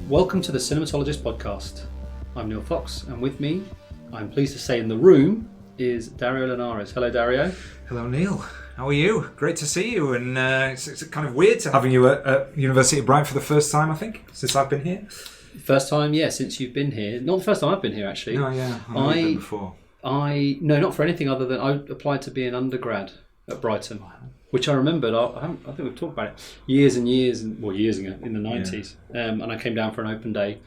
Welcome to the Cinematologists podcast. I'm Neil Fox, and with me, I'm pleased to say in the room, is Dario Llinares. Hello, Dario. Hello, Neil. How are you? Great to see you, and it's kind of weird to having you at University of Brighton for the first time, I think, since I've been here. First time, yeah, since you've been here. Not the first time I've been here, actually. No, yeah, I've been before. No, not for anything other than I applied to be an undergrad at Brighton, which I remembered. I think we've talked about it years ago, in the 90s. Yeah. And I came down for an open day,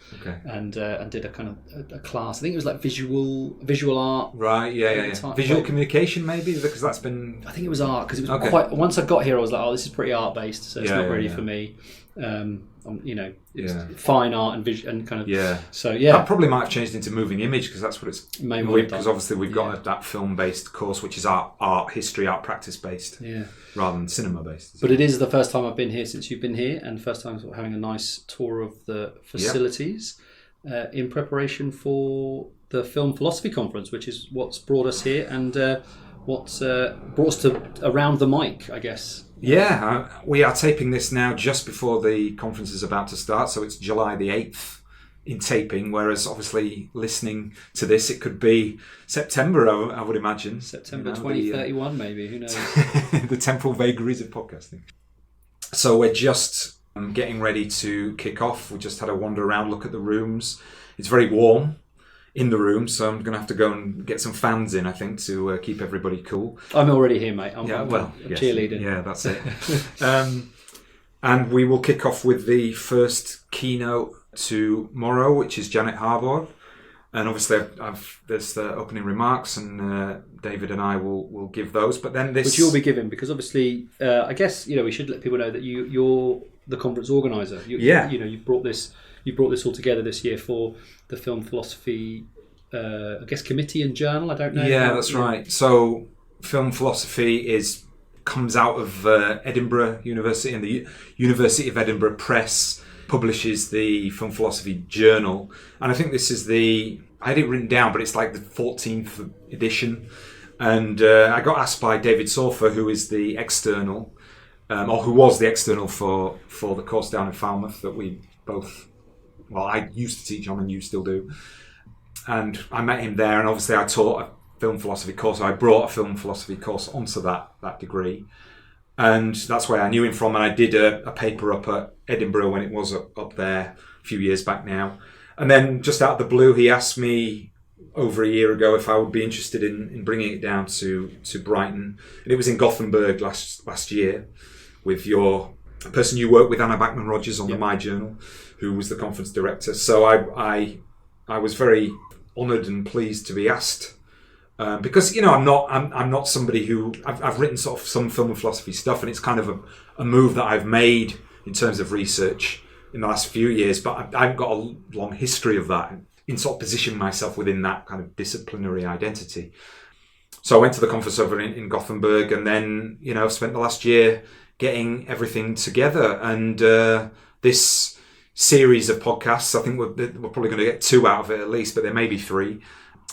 and did a kind of a class. I think it was like visual art. Right, yeah. Visual communication, maybe, because that's been. I think it was art because it was quite. Once I got here, I was like, oh, this is pretty art based, so it's not really for me. Fine art and vision and kind of. Yeah. So yeah, that probably might have changed into moving image because that's what it's. Because obviously we've got that film based course, which is art history, art practice based. Yeah. Rather than cinema based. But it is the first time I've been here since you've been here, and first time sort of having a nice tour of the facilities in preparation for the Film Philosophy Conference, which is what's brought us here and what's brought us to around the mic, I guess. Yeah, we are taping this now just before the conference is about to start, so it's July the 8th in taping, whereas obviously listening to this, it could be September, I would imagine. September 2031, maybe, who knows? The temporal vagaries of podcasting. So we're just getting ready to kick off. We just had a wander around, look at the rooms. It's very warm in the room, so I'm going to have to go and get some fans in, I think, to keep everybody cool. I'm already here, mate. I'm cheerleading. Yeah, that's it. And we will kick off with the first keynote tomorrow, which is Janet Harbour. And obviously, there's the opening remarks, and David and I will give those. But then this, which you'll be giving, because obviously, I guess we should let people know that you're the conference organizer. You brought this all together this year for the Film Philosophy, I guess, committee and journal. I don't know. Yeah, that's right. So, Film Philosophy comes out of Edinburgh University, and the University of Edinburgh Press publishes the Film Philosophy Journal, and I think this is I had it written down, but it's like the 14th edition. And I got asked by David Sofer, who is the external, or who was the external for the course down in Falmouth that we both. Well, I used to teach on, and you still do. And I met him there, and obviously I taught a film philosophy course. So I brought a film philosophy course onto that degree. And that's where I knew him from. And I did a paper up at Edinburgh when it was up there a few years back now. And then just out of the blue, he asked me over a year ago if I would be interested in bringing it down to Brighton. And it was in Gothenburg last year with your person you work with, Anna Bachman-Rogers, on the My Journal, who was the conference director. So I was very honoured and pleased to be asked. Because I'm not somebody who I've written sort of some film and philosophy stuff, and it's kind of a move that I've made in terms of research in the last few years, but I haven't got a long history of that in sort of positioning myself within that kind of disciplinary identity. So I went to the conference over in Gothenburg, and then I've spent the last year getting everything together, and this series of podcasts, I think we're probably going to get 2 out of it at least, but there may be 3.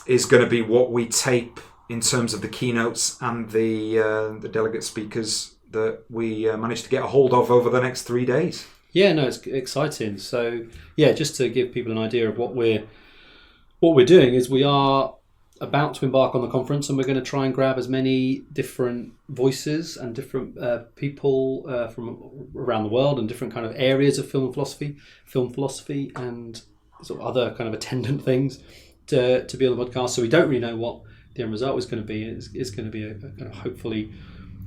Is going to be what we tape in terms of the keynotes and the delegate speakers that we managed to get a hold of over the next 3 days. Yeah, no, it's exciting. So yeah, just to give people an idea of what we're doing is we are about to embark on the conference, and we're going to try and grab as many different voices and different people from around the world and different kind of areas of film philosophy and sort of other kind of attendant things to be on the podcast. So we don't really know what the end result is going to be. It's going to be a kind of hopefully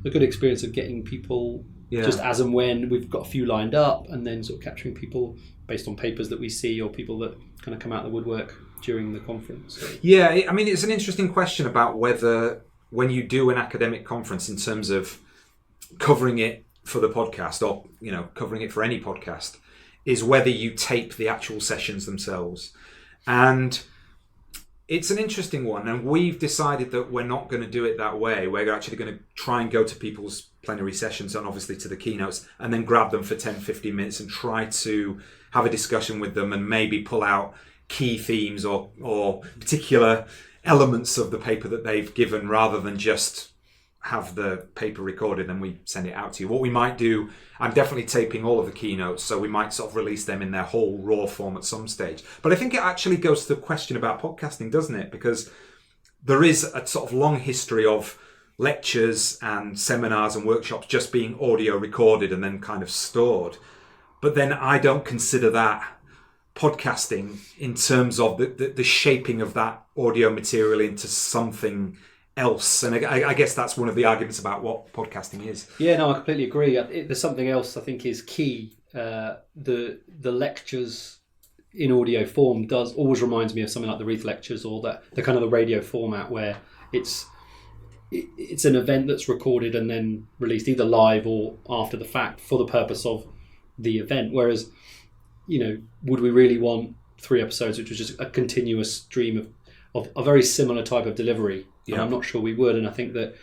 a good experience of getting people just as and when we've got a few lined up, and then sort of capturing people based on papers that we see or people that kind of come out of the woodwork during the conference. Yeah, I mean, it's an interesting question about whether when you do an academic conference in terms of covering it for the podcast or, covering it for any podcast, is whether you tape the actual sessions themselves. And it's an interesting one, and we've decided that we're not going to do it that way. We're actually going to try and go to people's plenary sessions and obviously to the keynotes, and then grab them for 10, 15 minutes and try to have a discussion with them and maybe pull out key themes or particular elements of the paper that they've given, rather than just have the paper recorded and we send it out to you. What we might do, I'm definitely taping all of the keynotes, so we might sort of release them in their whole raw form at some stage. But I think it actually goes to the question about podcasting, doesn't it? Because there is a sort of long history of lectures and seminars and workshops just being audio recorded and then kind of stored. But then I don't consider that podcasting in terms of the shaping of that audio material into something else. And I guess that's one of the arguments about what podcasting is. Yeah, no, I completely agree. There's something else I think is key. The lectures in audio form always reminds me of something like the Reith lectures, or the kind of the radio format where it's an event that's recorded and then released either live or after the fact for the purpose of the event. Whereas, would we really want 3 episodes which was just a continuous stream of a very similar type of delivery? Yeah. And I'm not sure we would. And I think that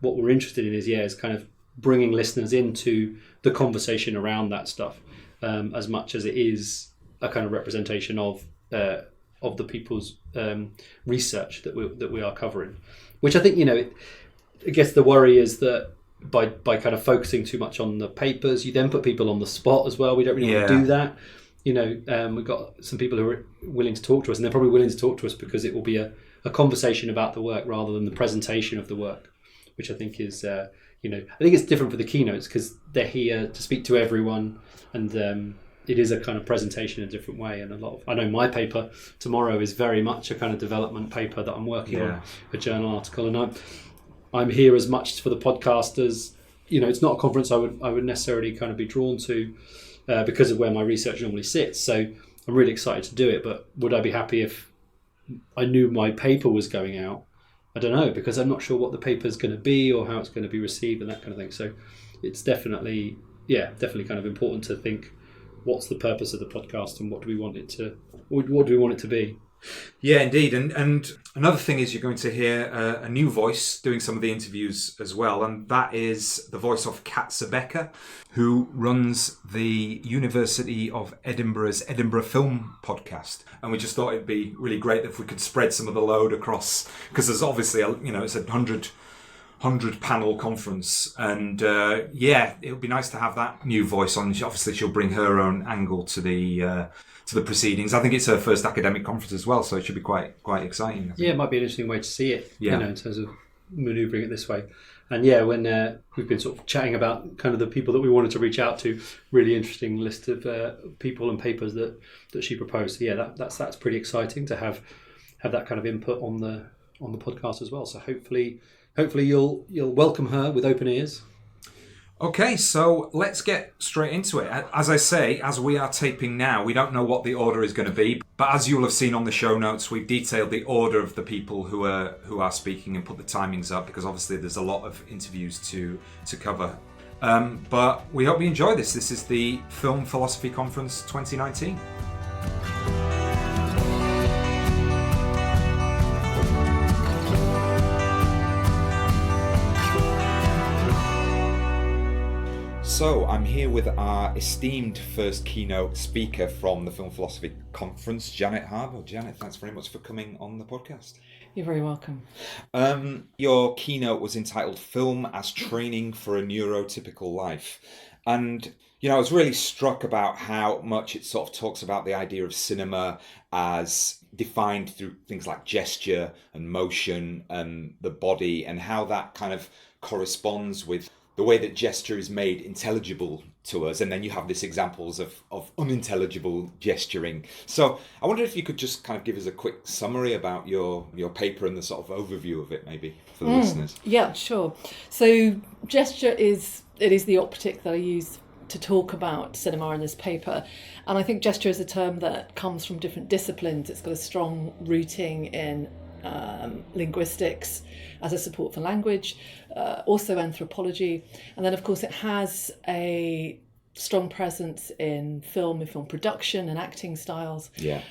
what we're interested in is kind of bringing listeners into the conversation around that stuff, as much as it is a kind of representation of the people's research that we are covering. Which I think, I guess the worry is that by kind of focusing too much on the papers, you then put people on the spot as well. We don't really want to do that. We've got some people who are willing to talk to us, and they're probably willing to talk to us because it will be a conversation about the work rather than the presentation of the work, which I think is, I think it's different for the keynotes because they're here to speak to everyone, and it is a kind of presentation in a different way. And I know my paper tomorrow is very much a kind of development paper that I'm working on, a journal article, and I'm here as much for the podcast as, it's not a conference I would necessarily kind of be drawn to because of where my research normally sits. So I'm really excited to do it, but would I be happy if I knew my paper was going out? I don't know, because I'm not sure what the paper is going to be or how it's going to be received and that kind of thing. So it's definitely kind of important to think, what's the purpose of the podcast and what do we want it to be? Yeah, indeed. And another thing is you're going to hear a new voice doing some of the interviews as well, and that is the voice of Kat Zabecka, who runs the University of Edinburgh's Edinburgh Film Podcast. And we just thought it'd be really great if we could spread some of the load across, because there's obviously, it's a 100 panel conference, and it would be nice to have that new voice on. Obviously she'll bring her own angle to the proceedings. I think it's her first academic conference as well, so it should be quite exciting. Yeah, it might be an interesting way to see it, in terms of manoeuvring it this way. And when we've been sort of chatting about kind of the people that we wanted to reach out to, really interesting list of people and papers that she proposed. So that's pretty exciting to have that kind of input on the podcast as well. So hopefully you'll welcome her with open ears. Okay, so let's get straight into it. As I say, as we are taping now, we don't know what the order is going to be, but as you'll have seen on the show notes, we've detailed the order of the people who are speaking and put the timings up, because obviously there's a lot of interviews to cover. But we hope you enjoy this. This is the Film Philosophy Conference 2019. So I'm here with our esteemed first keynote speaker from the Film Philosophy Conference, Janet Harbour. Janet, thanks very much for coming on the podcast. You're very welcome. Your keynote was entitled Film as Training for a Neurotypical Life. And, I was really struck about how much it sort of talks about the idea of cinema as defined through things like gesture and motion and the body, and how that kind of corresponds with the way that gesture is made intelligible to us, and then you have these examples of unintelligible gesturing. So I wonder if you could just kind of give us a quick summary about your paper and the sort of overview of it, maybe, for the listeners. Yeah, sure. So gesture is the optic that I use to talk about cinema in this paper. And I think gesture is a term that comes from different disciplines. It's got a strong rooting in linguistics as a support for language, also anthropology, and then of course it has a strong presence in film production and acting styles,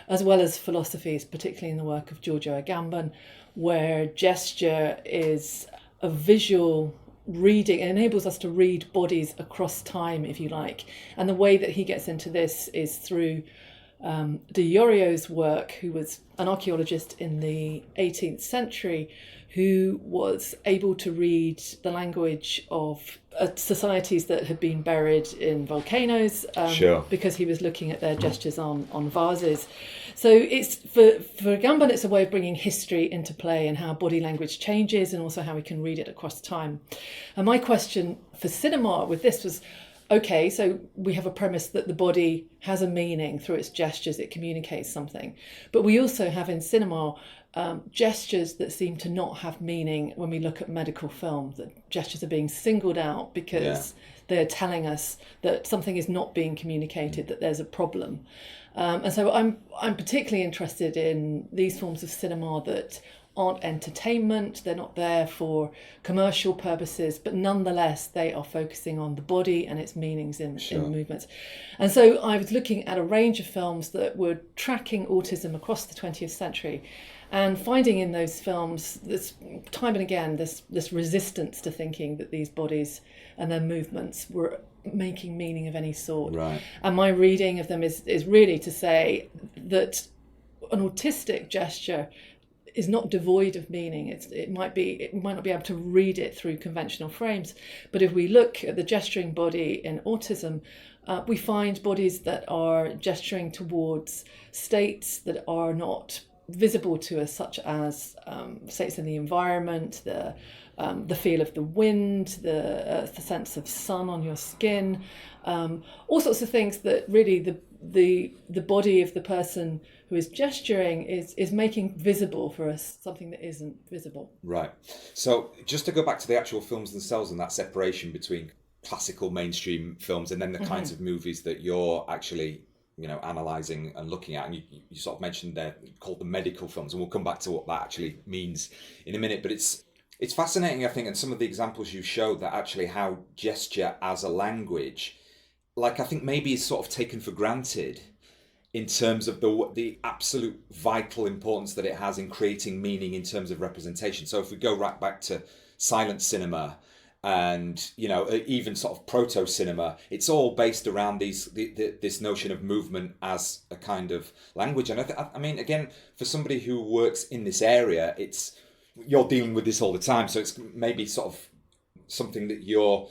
as well as philosophies, particularly in the work of Giorgio Agamben, where gesture is a visual reading. It enables us to read bodies across time, if you like, and the way that he gets into this is through Diorio's work, who was an archaeologist in the 18th century, who was able to read the language of societies that had been buried in volcanoes, because he was looking at their gestures on vases. So it's for Agamben, it's a way of bringing history into play and how body language changes, and also how we can read it across time. And my question for cinema with this was, okay, so we have a premise that the body has a meaning through its gestures, it communicates something. But we also have in cinema gestures that seem to not have meaning when we look at medical film, that gestures are being singled out because they're telling us that something is not being communicated, that there's a problem. And so I'm particularly interested in these forms of cinema that aren't entertainment, they're not there for commercial purposes, but nonetheless they are focusing on the body and its meanings in movements. And so I was looking at a range of films that were tracking autism across the 20th century, and finding in those films this time and again this resistance to thinking that these bodies and their movements were making meaning of any sort. Right. And my reading of them is really to say that an autistic gesture is not devoid of meaning. It might not be able to read it through conventional frames, but if we look at the gesturing body in autism, we find bodies that are gesturing towards states that are not visible to us, such as states in the environment, the feel of the wind, the sense of sun on your skin, all sorts of things that really the body of the person who is gesturing is making visible for us something that isn't visible. Right. So just to go back to the actual films themselves and that separation between classical mainstream films and then the kinds of movies that you're actually analysing and looking at, and you sort of mentioned they're called the medical films, and we'll come back to what that actually means in a minute, but it's fascinating, I think, and some of the examples you showed, that actually how gesture as a language, like I think maybe is sort of taken for granted in terms of the absolute vital importance that it has in creating meaning in terms of representation. So if we go right back to silent cinema and even sort of proto cinema, it's all based around this notion of movement as a kind of language. And I mean, again, for somebody who works in this area, you're dealing with this all the time, so it's maybe sort of something that your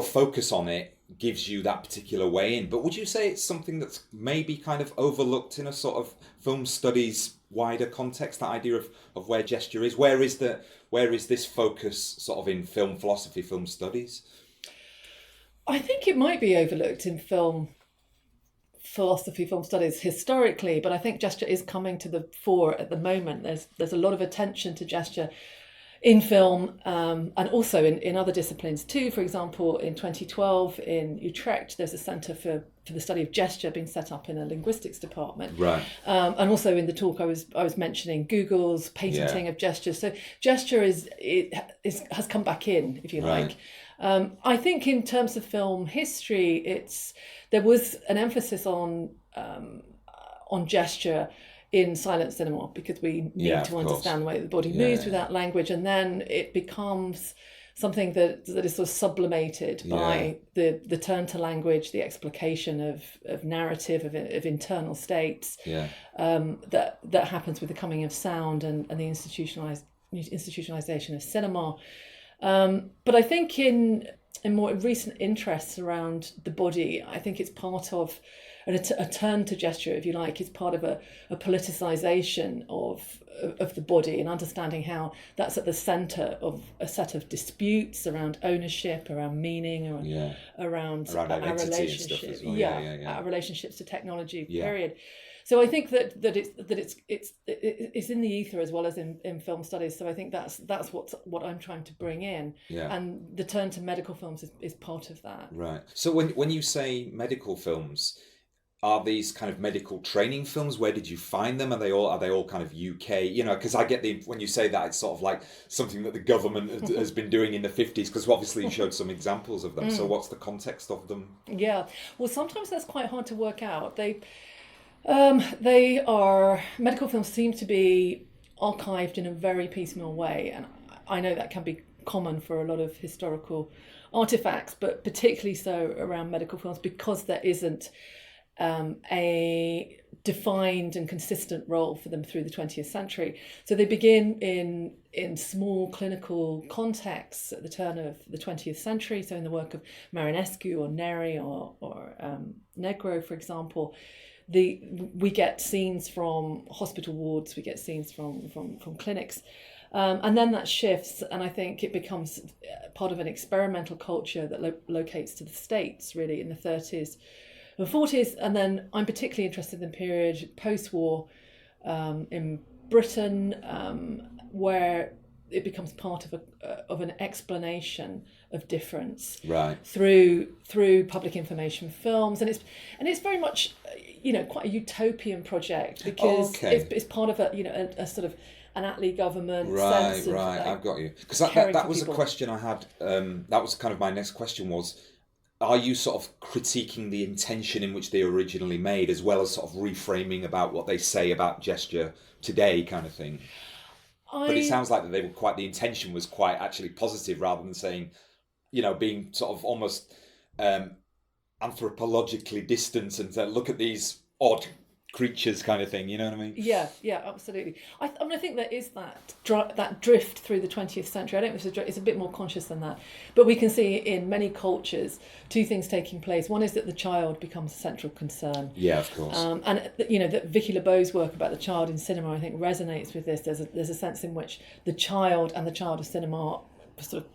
focus on it gives you that particular way in. But would you say it's something that's maybe kind of overlooked in a sort of film studies wider context, that idea of where gesture is? Where is this focus sort of in film philosophy, film studies? I think it might be overlooked in film philosophy, film studies historically, but I think gesture is coming to the fore at the moment. There's a lot of attention to gesture in film, and also in other disciplines too. For example, in 2012 in Utrecht, there's a centre for the study of gesture being set up in a linguistics department. Right. And also in the talk I was mentioning Google's patenting of gestures. So gesture has come back in, if you like. I think in terms of film history, there was an emphasis on gesture in silent cinema, because we need to understand the way the body moves without language, and then it becomes something that is sort of sublimated by the turn to language, the explication of narrative, of internal states, that happens with the coming of sound and the institutionalization of cinema. But I think in more recent interests around the body, I think it's part of a turn to gesture, if you like, is part of a politicization of the body, and understanding how that's at the center of a set of disputes around ownership, around meaning, around our relationships, our relationships to technology. Period. So I think that it's in the ether as well as in film studies. So I think that's what I'm trying to bring in, and the turn to medical films is part of that. Right. So when you say medical films, are these kind of medical training films? Where did you find them? Are they all kind of UK? Because I get when you say that, it's sort of like something that the government has been doing in the 50s, because obviously you showed some examples of them. So what's the context of them? Yeah. Well, sometimes that's quite hard to work out. They are, medical films seem to be archived in a very piecemeal way, and I know that can be common for a lot of historical artifacts, but particularly so around medical films, because there isn't a defined and consistent role for them through the 20th century. So they begin in small clinical contexts at the turn of the 20th century. So in the work of Marinescu or Neri or Negro, for example, we get scenes from hospital wards, we get scenes from clinics. And then that shifts, and I think it becomes part of an experimental culture that locates to the States, really, in the 30s and 40s. And then I'm particularly interested in the period post-war in Britain, where it becomes part of an explanation of difference, right, through public information films, and it's very much, quite a utopian project, because it's part of a sort of an Attlee government sense of, I've got you, because that was a question I had. That was kind of my next question was, are you sort of critiquing the intention in which they originally made, as well as sort of reframing about what they say about gesture today, kind of thing? But it sounds like that the intention was quite actually positive, rather than saying, being sort of almost anthropologically distant and look at these odd creatures kind of thing, you know what I mean? Yeah, absolutely. I think there is that drift through the 20th century. I don't think it's a bit more conscious than that. But we can see in many cultures two things taking place. One is that the child becomes a central concern. Yeah, of course. And that Vicky LeBeau's work about the child in cinema, I think, resonates with this. There's a sense in which the child and the child of cinema sort of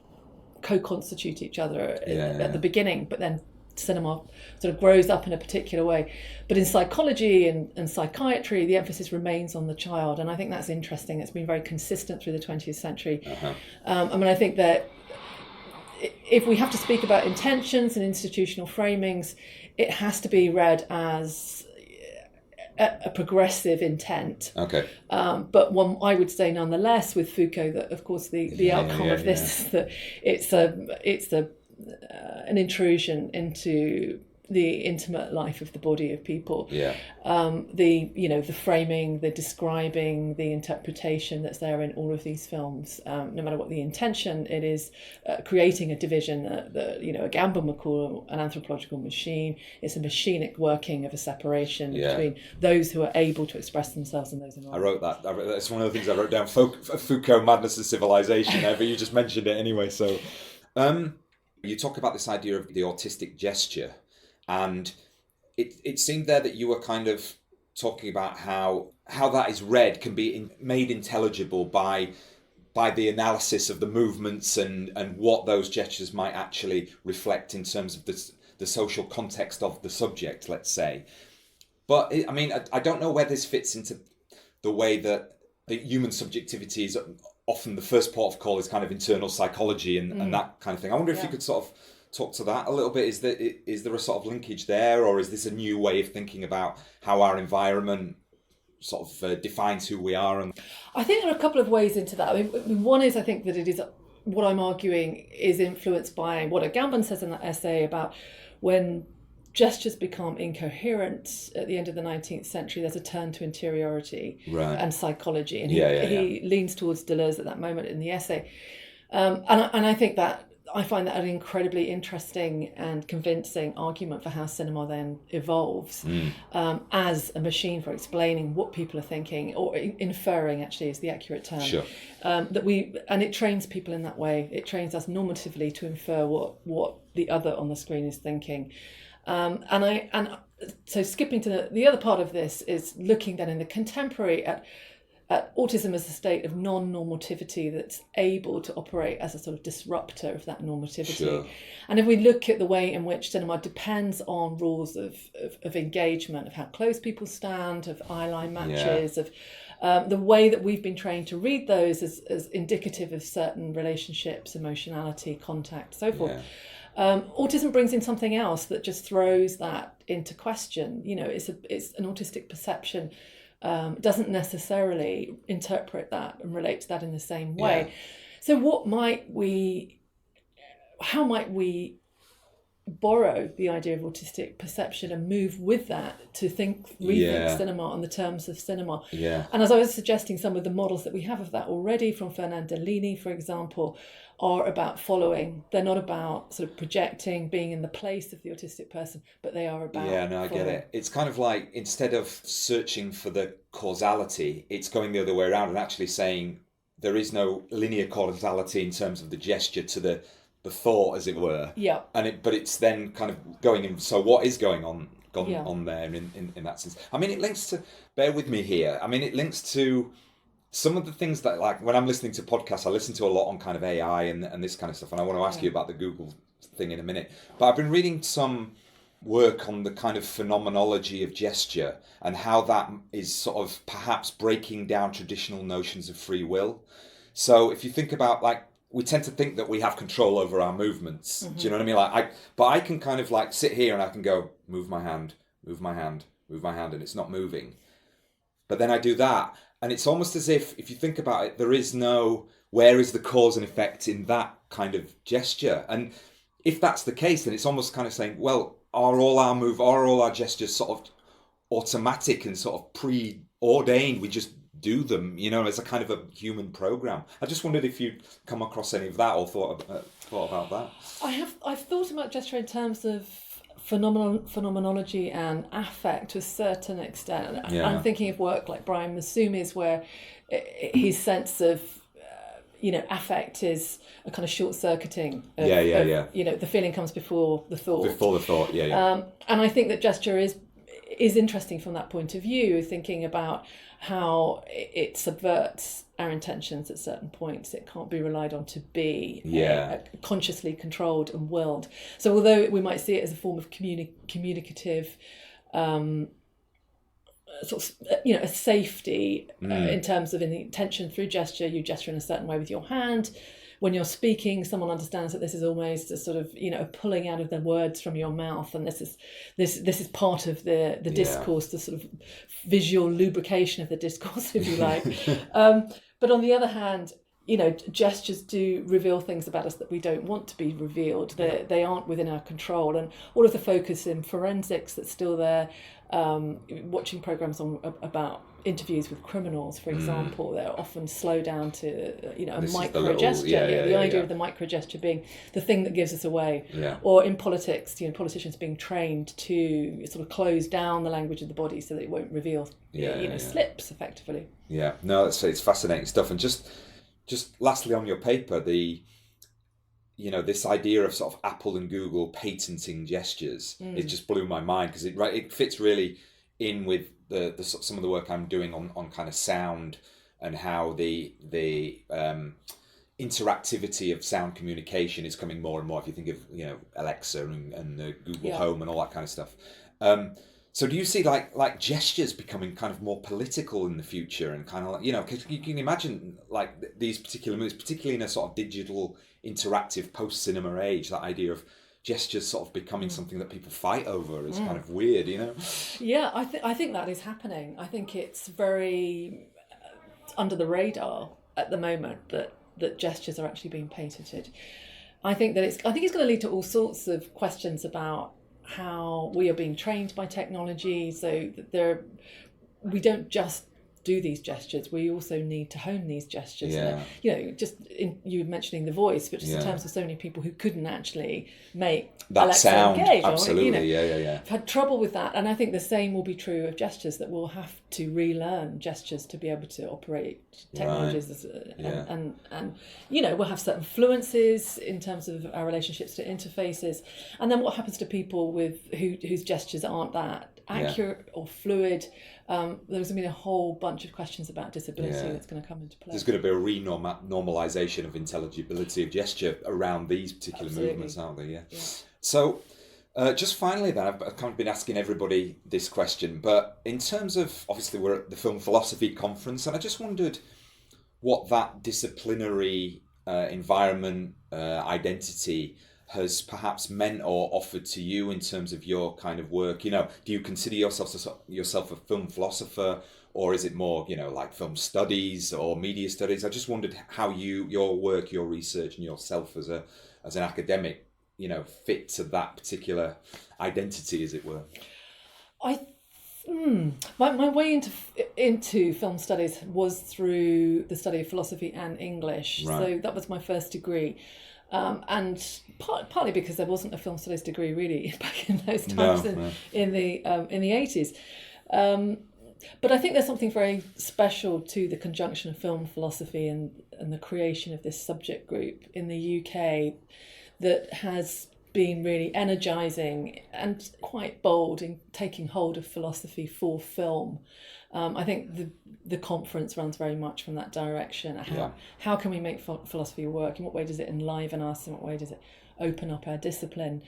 co-constitute each other at the beginning, but then cinema sort of grows up in a particular way. But in psychology and psychiatry, the emphasis remains on the child, and I think that's interesting. It's been very consistent through the 20th century. I think that if we have to speak about intentions and institutional framings, it has to be read as a progressive intent. Okay. But one, I would say nonetheless, with Foucault, that of course the outcome of this is that it's an intrusion into the intimate life of the body of people. Yeah. The framing, the describing, the interpretation that's there in all of these films, no matter what the intention, it is creating a division that a Gambon would call an anthropological machine. It's a machinic working of a separation between those who are able to express themselves and those who aren't. I wrote that. That's one of the things I wrote down. Foucault, Madness of Civilization. But you just mentioned it anyway. So, you talk about this idea of the autistic gesture. And it seemed there that you were kind of talking about how that is read can be made intelligible by the analysis of the movements and what those gestures might actually reflect in terms of the social context of the subject, let's say. But I don't know where this fits into the way that the human subjectivity is often the first port of call is kind of internal psychology and that kind of thing. I wonder if you could sort of talk to that a little bit. Is there a sort of linkage there, or is this a new way of thinking about how our environment sort of defines who we are? And I think there are a couple of ways into that. One is, I think that it is, what I'm arguing is influenced by what Gambon says in that essay about when gestures become incoherent at the end of the 19th century, there's a turn to interiority and psychology. And he leans towards Deleuze at that moment in the essay. And I think that I find that an incredibly interesting and convincing argument for how cinema then evolves as a machine for explaining what people are thinking, or inferring actually is the accurate term. Sure. And it trains people in that way. It trains us normatively to infer what the other on the screen is thinking. So skipping to the other part of this is looking then in the contemporary at autism as a state of non-normativity that's able to operate as a sort of disruptor of that normativity. Sure. And if we look at the way in which cinema depends on rules of engagement, of how close people stand, of eye line matches, of the way that we've been trained to read those as indicative of certain relationships, emotionality, contact, so forth. Autism brings in something else that just throws that into question. It's an autistic perception. Doesn't necessarily interpret that and relate to that in the same way. So how might we borrow the idea of autistic perception and move with that to rethink cinema on the terms of cinema? And as I was suggesting, some of the models that we have of that already, from Fernand Deligny, for example, are about following. They're not about sort of projecting, being in the place of the autistic person, but they are about Yeah, no, I get it. It's kind of like, instead of searching for the causality, it's going the other way around and actually saying there is no linear causality in terms of the gesture to the thought, as it were. Yeah. But it's then kind of going in, so what is going on Yeah. on there in that sense? I mean, it links to, bear with me here, I mean, it links to some of the things that, like, when I'm listening to podcasts, I listen to a lot on kind of AI and this kind of stuff, and I want to ask you about the Google thing in a minute. But I've been reading some work on the kind of phenomenology of gesture and how that is sort of perhaps breaking down traditional notions of free will. So if you think about, like, we tend to think that we have control over our movements. Do you know what I mean? Like, but I can kind of like sit here and I can go, move my hand, move my hand, move my hand, and it's not moving. But then I do that. And it's almost as if you think about it, there is no, where is the cause and effect in that kind of gesture? And if that's the case, then it's almost kind of saying, well, are all our gestures sort of automatic and sort of preordained? We just do them, as a kind of a human program. I just wondered if you'd come across any of that or thought about that. I've thought about gesture in terms of phenomenology and affect to a certain extent. Yeah. I'm thinking of work like Brian Masumi's, where his sense of affect is a kind of short-circuiting. The feeling comes before the thought. Before the thought, yeah. And I think that gesture is interesting from that point of view, thinking about how it subverts our intentions at certain points. It can't be relied on to be consciously controlled and willed. So although we might see it as a form of communicative a safety in terms of in the intention through gesture, you gesture in a certain way with your hand. When you're speaking, someone understands that this is almost a sort of a pulling out of the words from your mouth, and this is part of the discourse, the sort of visual lubrication of the discourse, if you like. But on the other hand, gestures do reveal things about us that we don't want to be revealed. They aren't within our control, and all of the focus in forensics that's still there. Watching programs about interviews with criminals, for example, they're often slow down to a micro gesture. The idea of the micro gesture being the thing that gives us away. Yeah. Or in politics, politicians being trained to sort of close down the language of the body so that it won't reveal slips effectively. Yeah, no, it's fascinating stuff. And just lastly on your paper, this idea of sort of Apple and Google patenting gestures, it just blew my mind, because it fits really in with the some of the work I'm doing on kind of sound and how the interactivity of sound communication is coming more and more. If you think of Alexa and the Google Home and all that kind of stuff. So do you see like gestures becoming kind of more political in the future, and kind of like, because you can imagine like these particular movies, particularly in a sort of digital interactive post-cinema age, that idea of gestures sort of becoming something that people fight over is kind of weird, Yeah, I think that is happening. I think it's very under the radar at the moment that gestures are actually being patented. I think it's going to lead to all sorts of questions about how we are being trained by technology, so that we don't just do these gestures, we also need to hone these gestures. And, just you were mentioning the voice, but just in terms of so many people who couldn't actually make that Alexa sound engage, absolutely. I've had trouble with that, and I think the same will be true of gestures, that we'll have to relearn gestures to be able to operate technologies. Right. And we'll have certain fluences in terms of our relationships to interfaces, and then what happens to people whose gestures aren't that accurate or fluid. There's going to be a whole bunch of questions about disability that's going to come into play. There's going to be a renormalization of intelligibility of gesture around these particular movements, aren't there? Yeah. So, just finally then, I've kind of been asking everybody this question, but in terms of, obviously we're at the Film Philosophy Conference, and I just wondered what that disciplinary environment, identity has perhaps meant or offered to you in terms of your kind of work. Do you consider yourself a film philosopher, or is it more, like film studies or media studies? I just wondered how your work, your research, and yourself as an academic, fit to that particular identity, as it were. I My way into film studies was through the study of philosophy and English. Right. So that was my first degree. And partly because there wasn't a film studies degree really back in those times in the 80s. But I think there's something very special to the conjunction of film philosophy and the creation of this subject group in the UK that has been really energising and quite bold in taking hold of philosophy for film. I think the conference runs very much from that direction. How can we make philosophy work? In what way does it enliven us? In what way does it open up our discipline?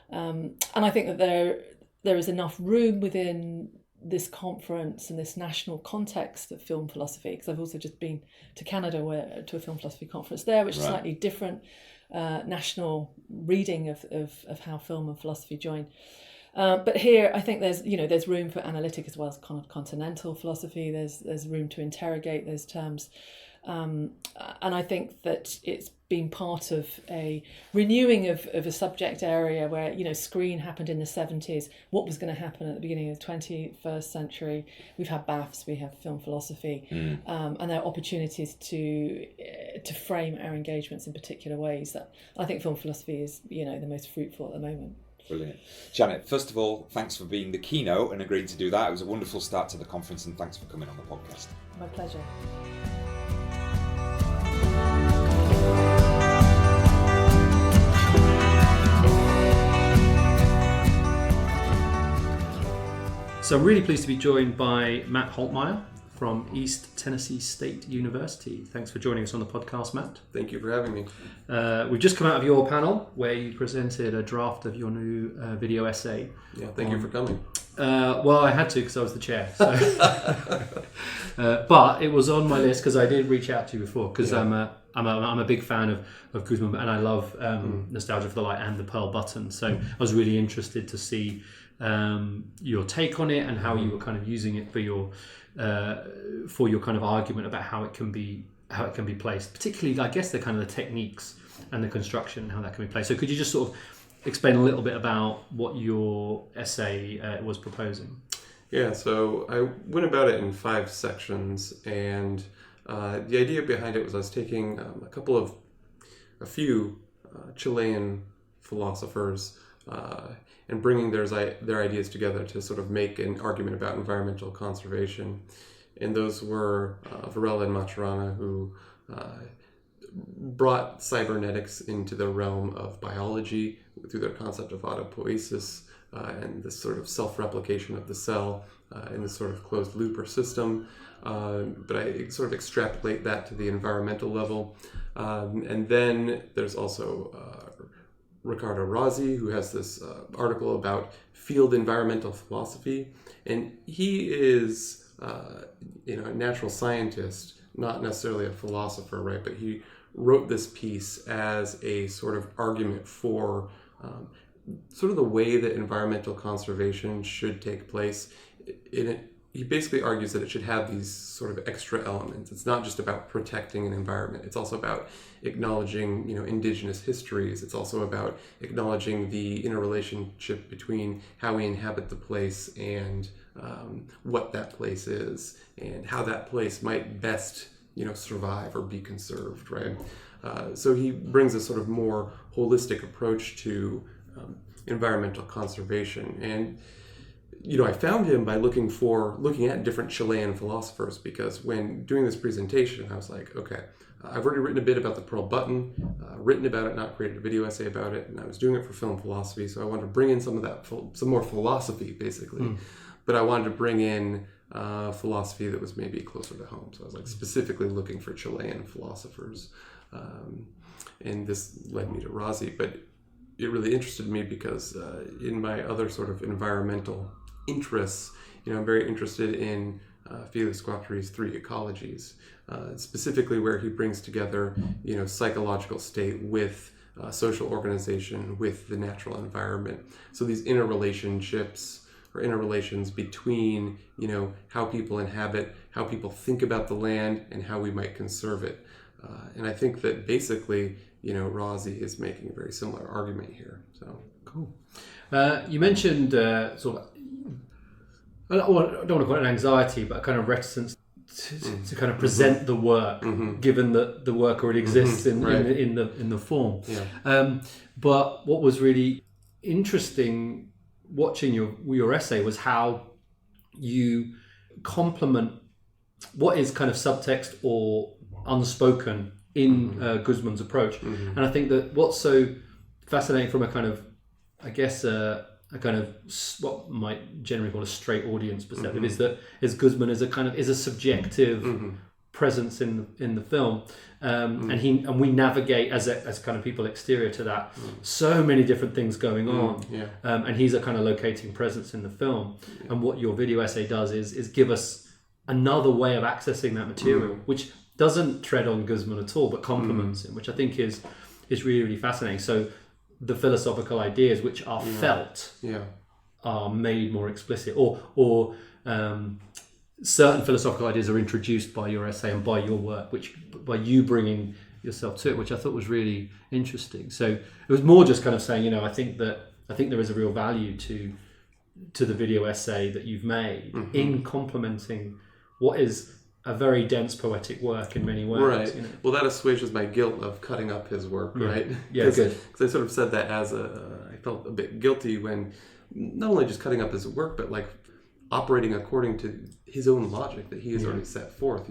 And I think that there is enough room within this conference and this national context of film philosophy, because I've also just been to Canada to a film philosophy conference there, which is slightly different national reading of how film and philosophy join. But here, I think there's room for analytic as well as continental philosophy. There's room to interrogate those terms, and I think that it's been part of a renewing of a subject area where screen happened in the 70s. What was going to happen at the beginning of the 21st century? We've had BAFs, we have film philosophy, and there are opportunities to frame our engagements in particular ways. That I think film philosophy is the most fruitful at the moment. Brilliant. Janet, first of all, thanks for being the keynote and agreeing to do that. It was a wonderful start to the conference, and thanks for coming on the podcast. My pleasure. So I'm really pleased to be joined by Matt Holtmeier from East Tennessee State University. Thanks for joining us on the podcast, Matt. Thank you for having me. We've just come out of your panel where you presented a draft of your new video essay. Yeah, thank you for coming. Well, I had to because I was the chair. So. But it was on my list because I did reach out to you before because I'm a big fan of Guzman, and I love Nostalgia for the Light and the Pearl Button. So I was really interested to see your take on it and how you were kind of using it for your kind of argument about how it can be placed, particularly I guess the kind of the techniques and the construction and how that can be placed. So could you just sort of explain a little bit about what your essay was proposing? Yeah, so I went about it in 5 sections, and the idea behind it was I was taking a few Chilean philosophers and bringing their ideas together to sort of make an argument about environmental conservation. And those were Varela and Maturana, who brought cybernetics into the realm of biology through their concept of autopoiesis and this sort of self-replication of the cell in this sort of closed loop or system. But I sort of extrapolate that to the environmental level. And then there's also Ricardo Rozzi, who has this article about field environmental philosophy, and he is a natural scientist, not necessarily a philosopher, right? But he wrote this piece as a sort of argument for sort of the way that environmental conservation should take place. He basically argues that it should have these sort of extra elements. It's not just about protecting an environment. It's also about acknowledging, indigenous histories. It's also about acknowledging the interrelationship between how we inhabit the place and what that place is, and how that place might best, survive or be conserved, right? So he brings a sort of more holistic approach to environmental conservation. And I found him by looking at different Chilean philosophers, because when doing this presentation, I was like, okay, I've already written a bit about the Pearl Button, written about it, not created a video essay about it, and I was doing it for film philosophy, so I wanted to bring in some more philosophy, basically. But I wanted to bring in philosophy that was maybe closer to home. So I was like specifically looking for Chilean philosophers. And this led me to Rozzi, but it really interested me because in my other sort of environmental interests, I'm very interested in Felix Guattari's 3 ecologies, specifically where he brings together, psychological state with social organization, with the natural environment. So these interrelationships or interrelations between, how people inhabit, how people think about the land, and how we might conserve it. And I think that basically, Rozzi is making a very similar argument here. So cool. You mentioned sort of I don't want to call it an anxiety, but a kind of reticence to kind of present the work, given that the work already exists in the form. Yeah. But what was really interesting watching your essay was how you complement what is kind of subtext or unspoken in Guzman's approach. And I think that what's so fascinating from a kind of, I guess, a kind of what might generally call a straight audience perspective is Guzman is a subjective presence in the film, and we navigate as kind of people exterior to that so many different things going on, and he's a kind of locating presence in the film. And what your video essay does is give us another way of accessing that material, which doesn't tread on Guzman at all, but complements him, which I think is really, really fascinating. So the philosophical ideas which are felt are made more explicit, or certain philosophical ideas are introduced by your essay and by your work, which by you bringing yourself to it, which I thought was really interesting. So it was more just kind of saying, I think there is a real value to the video essay that you've made in complementing what is a very dense poetic work in many ways. Right. Well, that assuages my guilt of cutting up his work, right? Yeah, good. Because I sort of said that I felt a bit guilty when not only just cutting up his work, but like operating according to his own logic that he has already set forth,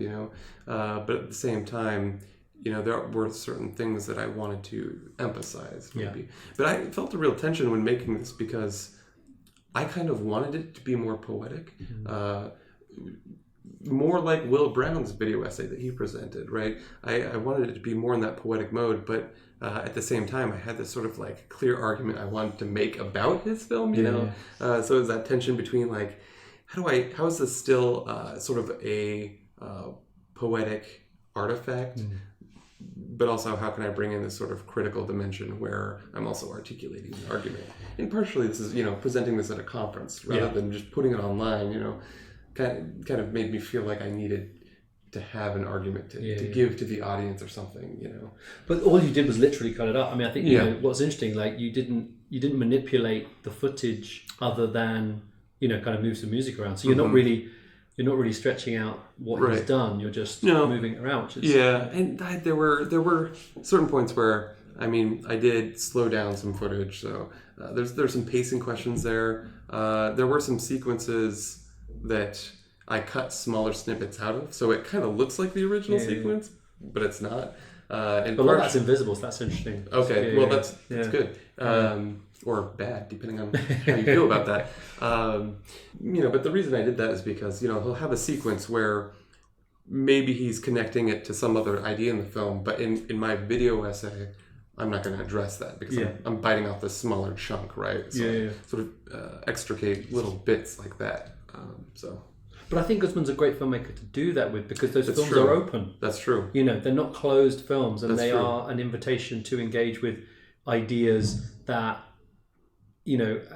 But at the same time, there were certain things that I wanted to emphasize, maybe. Yeah. But I felt a real tension when making this because I kind of wanted it to be more poetic. More like Will Brown's video essay that he presented, right? I wanted it to be more in that poetic mode, but at the same time, I had this sort of like clear argument I wanted to make about his film, So it was that tension between like, how is this still sort of a poetic artifact, but also how can I bring in this sort of critical dimension where I'm also articulating an argument? And partially this is, presenting this at a conference rather than just putting it online, kind of made me feel like I needed to have an argument to give to the audience or something, But all you did was literally cut it up. I mean, I think what's interesting, like you didn't manipulate the footage other than kind of move some music around. So you're not really stretching out what he's done. You're just moving it around. Which is, and there were certain points where I did slow down some footage. So there's some pacing questions there. There were some sequences that I cut smaller snippets out of, so it kind of looks like the original sequence, but it's not. But that's invisible, so that's interesting. Okay, that's good. Or bad, depending on how you feel about that. But the reason I did that is because, he'll have a sequence where maybe he's connecting it to some other idea in the film, but in my video essay, I'm not going to address that because I'm biting off this smaller chunk, right? So sort of extricate little bits like that. But I think Guzman's a great filmmaker to do that with because those films are open. That's true. They're not closed films, and they are an invitation to engage with ideas that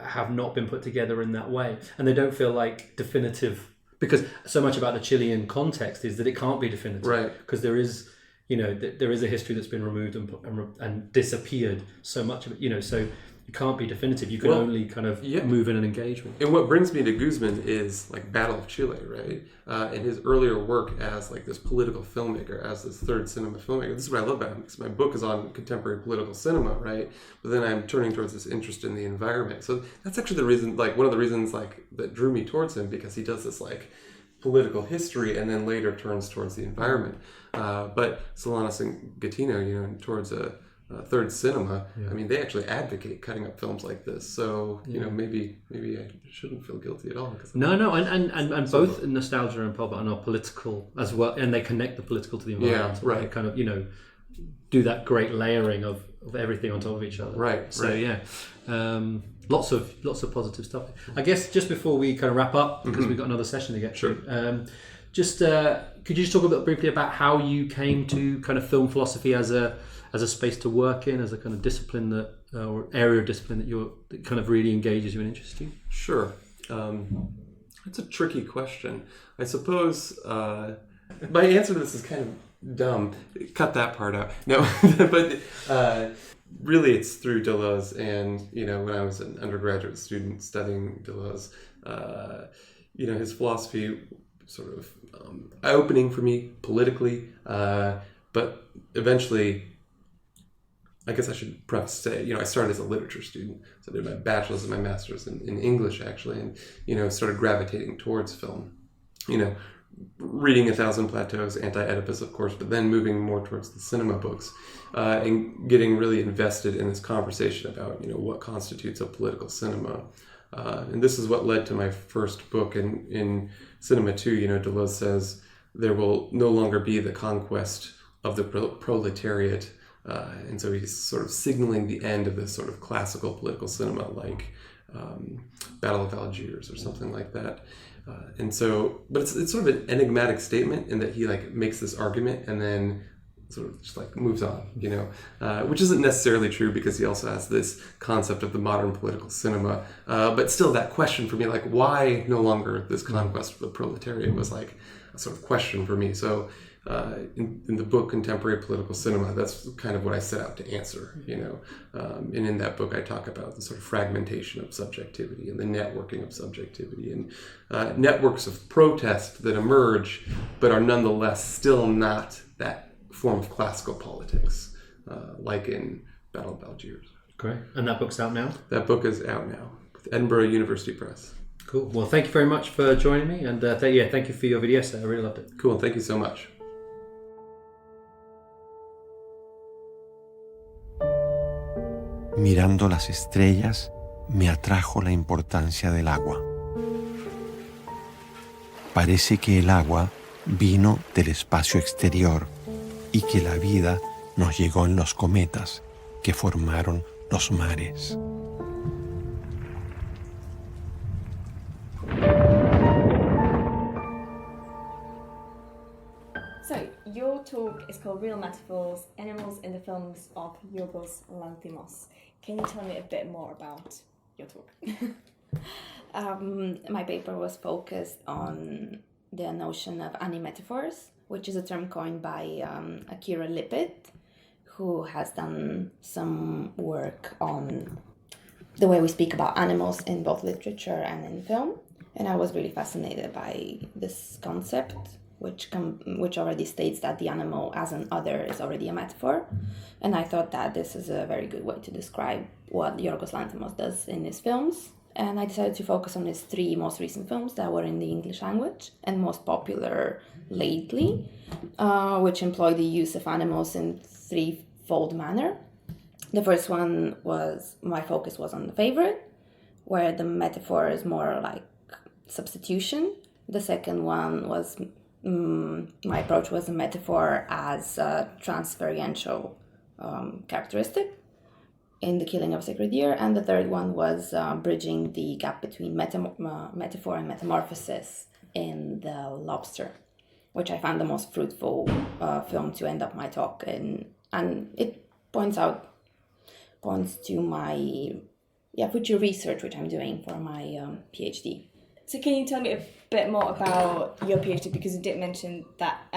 have not been put together in that way, and they don't feel like definitive because so much about the Chilean context is that it can't be definitive, right? Because there is there is a history that's been removed and disappeared. So much of it, so it can't be definitive. You can only kind of move in an engagement. And what brings me to Guzman is like Battle of Chile, right? And his earlier work as like this political filmmaker, as this third cinema filmmaker. This is what I love about him because my book is on contemporary political cinema, right? But then I'm turning towards this interest in the environment. So that's actually the reason, like one of the reasons like that drew me towards him because he does this like political history and then later turns towards the environment. But Solanas and Gattino, towards a third cinema, they actually advocate cutting up films like this. So maybe I shouldn't feel guilty at all. No, and both nostalgia and pulp are political as well, and they connect the political to the environment. Yeah, right. They kind of do that great layering of everything on top of each other. Right. So lots of positive stuff. I guess just before we kind of wrap up because we've got another session to get through. Could you just talk a bit briefly about how you came to kind of film philosophy as a space to work in, as a kind of discipline or area of discipline that kind of really engages you and interests you? Sure. That's a tricky question. I suppose my answer to this is kind of dumb. Cut that part out. No, but really it's through Deleuze. And, when I was an undergraduate student studying Deleuze, his philosophy sort of eye-opening for me politically, but eventually, I guess I should preface say, I started as a literature student, so I did my bachelor's and my master's in English actually, and started gravitating towards film, reading 1,000 Plateaus, Anti-Oedipus, of course, but then moving more towards the cinema books, and getting really invested in this conversation about, what constitutes a political cinema. And this is what led to my first book in Cinema 2. Deleuze says there will no longer be the conquest of the proletariat, and so he's sort of signaling the end of this sort of classical political cinema, like Battle of Algiers or something like that. But it's sort of an enigmatic statement in that he makes this argument and then sort of just moves on, which isn't necessarily true because he also has this concept of the modern political cinema. But still, that question for me, why no longer this conquest of the proletariat, was a sort of question for me. So in the book Contemporary Political Cinema, that's kind of what I set out to answer, and in that book I talk about the sort of fragmentation of subjectivity and the networking of subjectivity and networks of protest that emerge but are nonetheless still not that form of classical politics, like in Battle of Algiers. Great. And that book's out now? That book is out now with Edinburgh University Press. Cool. Well, thank you very much for joining me, and thank you for your video set. I really loved it. Cool. Thank you so much. Mirando las estrellas, me atrajo la importancia del agua. Parece que el agua vino del espacio exterior y que la vida nos llegó en los cometas que formaron los mares. So, your talk is called Real Metaphors, Animals in the Films of Yorgos Lanthimos. Can you tell me a bit more about your talk? My paper was focused on the notion of animetaphors, which is a term coined by Akira Lippit, who has done some work on the way we speak about animals in both literature and in film. And I was really fascinated by this concept, which already states that the animal as an other is already a metaphor. And I thought that this is a very good way to describe what Yorgos Lanthimos does in his films. And I decided to focus on his 3 most recent films that were in the English language and most popular lately, which employ the use of animals in 3-fold manner. The first one my focus was on The Favorite, where the metaphor is more like substitution. The second one was, my approach was a metaphor as a transferiential characteristic in The Killing of a Sacred Deer, and the third one was bridging the gap between metaphor and metamorphosis in The Lobster, which I found the most fruitful film to end up my talk in, and it points to my future research, which I'm doing for my PhD. So can you tell me a bit more about your PhD, because you did mention that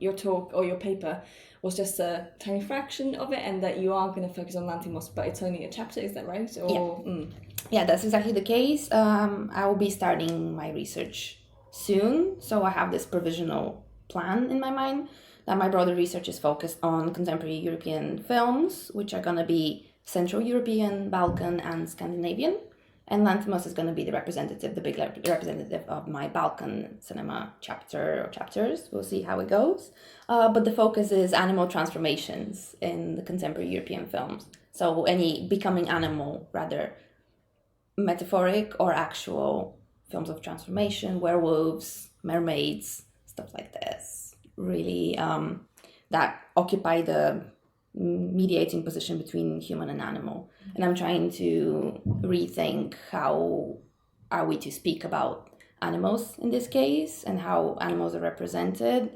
your talk or your paper was just a tiny fraction of it, and that you are going to focus on Lanthimos, but it's only a chapter, is that right? Or, Yeah, that's exactly the case. I will be starting my research soon, so I have this provisional plan in my mind that my broader research is focused on contemporary European films, which are going to be Central European, Balkan, and Scandinavian. And Lanthimos is going to be the big representative of my Balkan cinema chapter or chapters. We'll see how it goes. But the focus is animal transformations in the contemporary European films. So any becoming animal, rather metaphoric or actual films of transformation, werewolves, mermaids, stuff like this. Really, that occupy the mediating position between human and animal. And I'm trying to rethink how are we to speak about animals in this case, and how animals are represented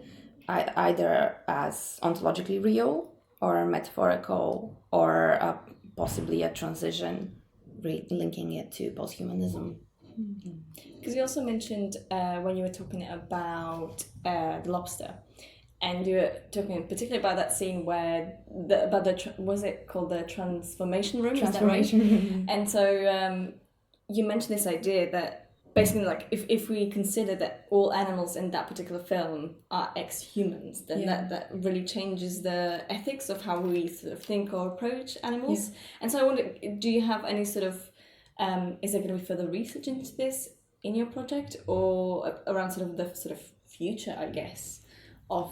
either as ontologically real or metaphorical, or possibly a transition, linking it to posthumanism. Because you also mentioned when you were talking about The Lobster, and you were talking particularly about that scene where was it called the transformation room? Transformation is that right? And so you mentioned this idea that basically, like, if we consider that all animals in that particular film are ex-humans, then that really changes the ethics of how we sort of think or approach animals. And so I wonder, do you have any sort of, is there going to be further research into this in your project, or around sort of the sort of future, I guess, of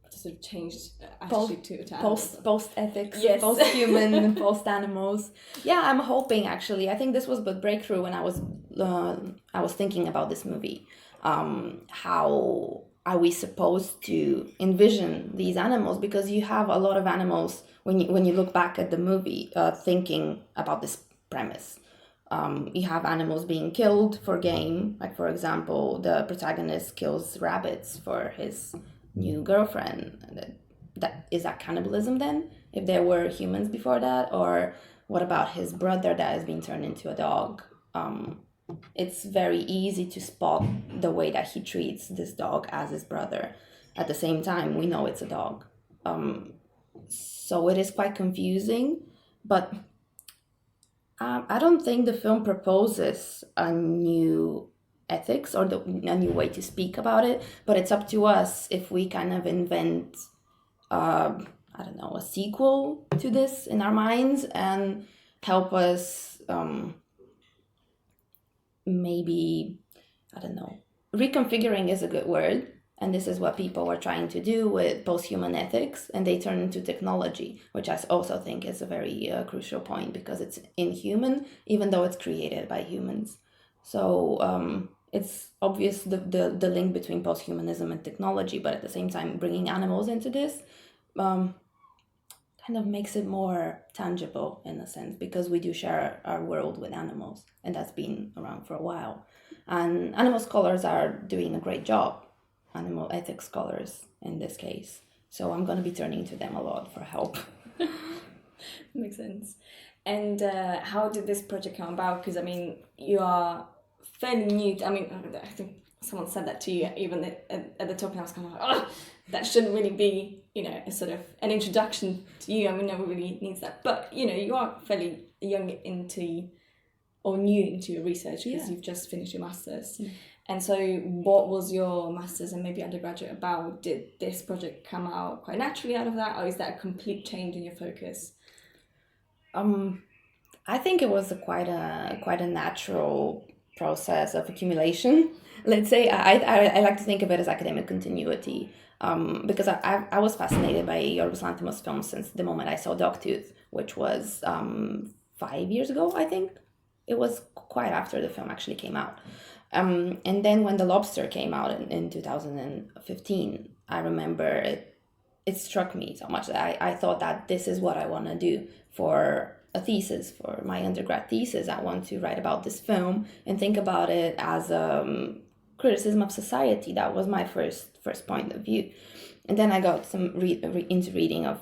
sort of changed attitude to animals? Post ethics, Yes. post human, post animals. Yeah, I'm hoping actually. I think this was the breakthrough when I was thinking about this movie. How are we supposed to envision these animals? Because you have a lot of animals when you look back at the movie, thinking about this premise. You have animals being killed for game, like for example, the protagonist kills rabbits for his new girlfriend. Is that cannibalism then? If there were humans before that, or what about his brother that has been turned into a dog? It's very easy to spot the way that he treats this dog as his brother. At the same time, we know it's a dog. So it is quite confusing, but I don't think the film proposes a new ethics or a new way to speak about it, but it's up to us if we kind of invent, a sequel to this in our minds and help us reconfiguring is a good word. And this is what people were trying to do with post-human ethics, and they turn into technology, which I also think is a very crucial point because it's inhuman, even though it's created by humans. So it's obvious the link between post-humanism and technology, but at the same time, bringing animals into this kind of makes it more tangible in a sense, because we do share our world with animals, and that's been around for a while. And animal scholars are doing a great job. Animal ethics scholars in this case. So I'm going to be turning to them a lot for help. Makes sense. And how did this project come about? Because, I mean, you are fairly new. I think someone said that to you even at the talk, and I was kind of like, that shouldn't really be, a sort of an introduction to you. I mean, no one really needs that. But, you are fairly young new into your research because you've just finished your master's. Mm. And so what was your master's and maybe undergraduate about? Did this project come out quite naturally out of that, or is that a complete change in your focus? I think it was quite a natural process of accumulation. Let's say I like to think of it as academic continuity, because I was fascinated by Yorgos Lanthimos films since the moment I saw Dogtooth, which was 5 years ago, I think. It was quite after the film actually came out. And then when The Lobster came out in 2015, I remember it struck me so much that I thought that this is what I want to do for a thesis, for my undergrad thesis. I want to write about this film and think about it as a criticism of society. That was my first point of view. And then I got some into reading of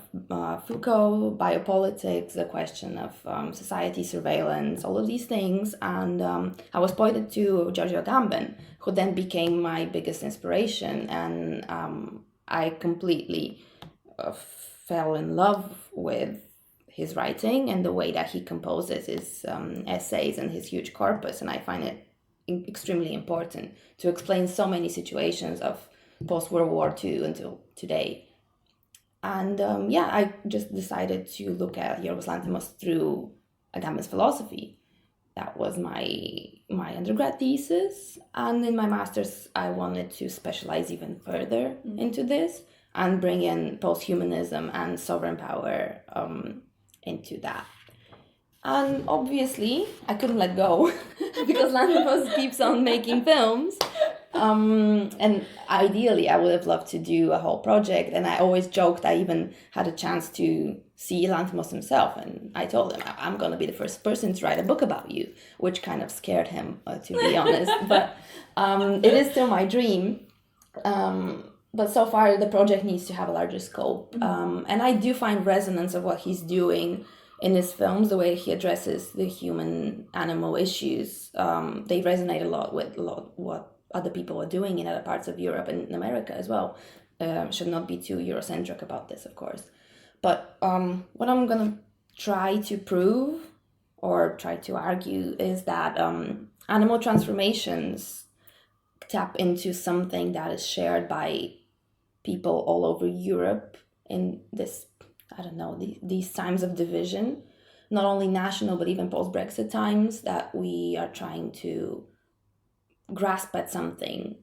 Foucault, biopolitics, the question of society surveillance, all of these things. And I was pointed to Giorgio Agamben, who then became my biggest inspiration. And I completely fell in love with his writing and the way that he composes his essays and his huge corpus. And I find it extremely important to explain so many situations of post-World War II until today. And I just decided to look at Yorgos Lanthimos through Agamben's philosophy. That was my undergrad thesis. And in my master's, I wanted to specialize even further into this and bring in post-humanism and sovereign power into that. And obviously, I couldn't let go because Lanthimos keeps on making films. And ideally, I would have loved to do a whole project. And I always joked I even had a chance to see Lanthimos himself. And I told him, I'm going to be the first person to write a book about you, which kind of scared him, to be honest. But it is still my dream. But so far, the project needs to have a larger scope. And I do find resonance of what he's doing in his films, the way he addresses the human-animal issues. They resonate a lot with what other people are doing in other parts of Europe and in America as well. Should not be too Eurocentric about this, of course. But what I'm going to try to prove or try to argue is that animal transformations tap into something that is shared by people all over Europe in this, I don't know, these times of division, not only national, but even post-Brexit times, that we are trying to grasp at something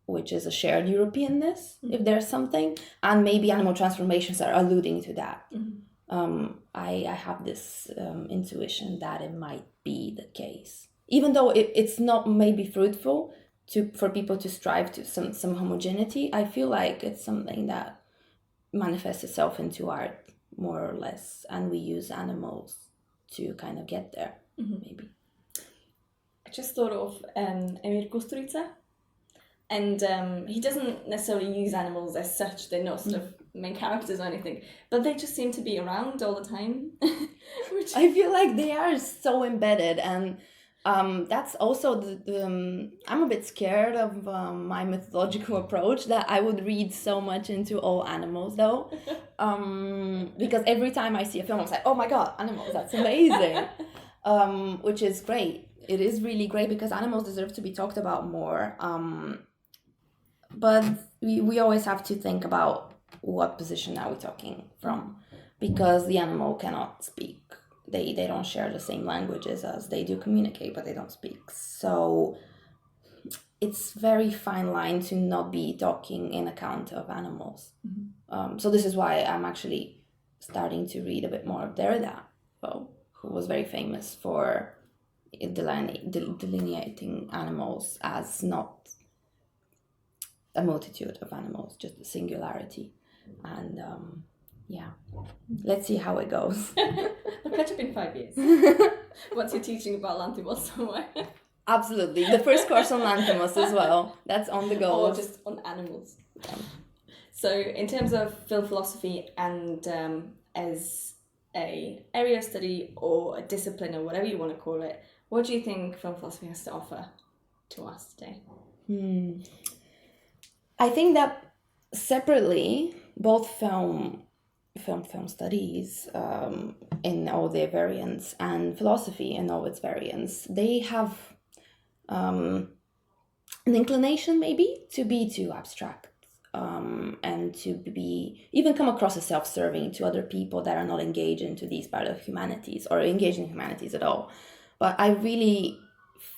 which is a shared Europeanness, if there's something, and maybe animal transformations are alluding to that. I have this intuition that it might be the case, even though it's not maybe fruitful for people to strive to some homogeneity. I feel like it's something that manifests itself into art more or less, and we use animals to kind of get there. Maybe. I just thought of Emir Kusturica, and he doesn't necessarily use animals as such. They're not sort of main characters or anything, but they just seem to be around all the time. Which I feel like they are so embedded, and that's also the I'm a bit scared of my methodological approach, that I would read so much into all animals though, because every time I see a film I'm like, oh my god, animals, that's amazing. Which is great. It is really great, because animals deserve to be talked about more, but we always have to think about what position are we talking from, because the animal cannot speak. They don't share the same languages as they do communicate, but they don't speak. So it's very fine line to not be talking in account of animals. So this is why I'm actually starting to read a bit more of Derrida, who was very famous for delineating animals as not a multitude of animals, just a singularity. And let's see how it goes. I'll catch up in 5 years. Once you're teaching about Lanthimos somewhere. Absolutely. The first course on Lanthimos as well. That's on the go. Or just on animals. So in terms of film philosophy and as a area of study or a discipline or whatever you want to call it, what do you think film philosophy has to offer to us today? I think that separately, both film studies in all their variants and philosophy in all its variants, they have an inclination maybe to be too abstract, and to be even come across as self-serving to other people that are not engaged into these part of humanities or engaged in humanities at all. But I really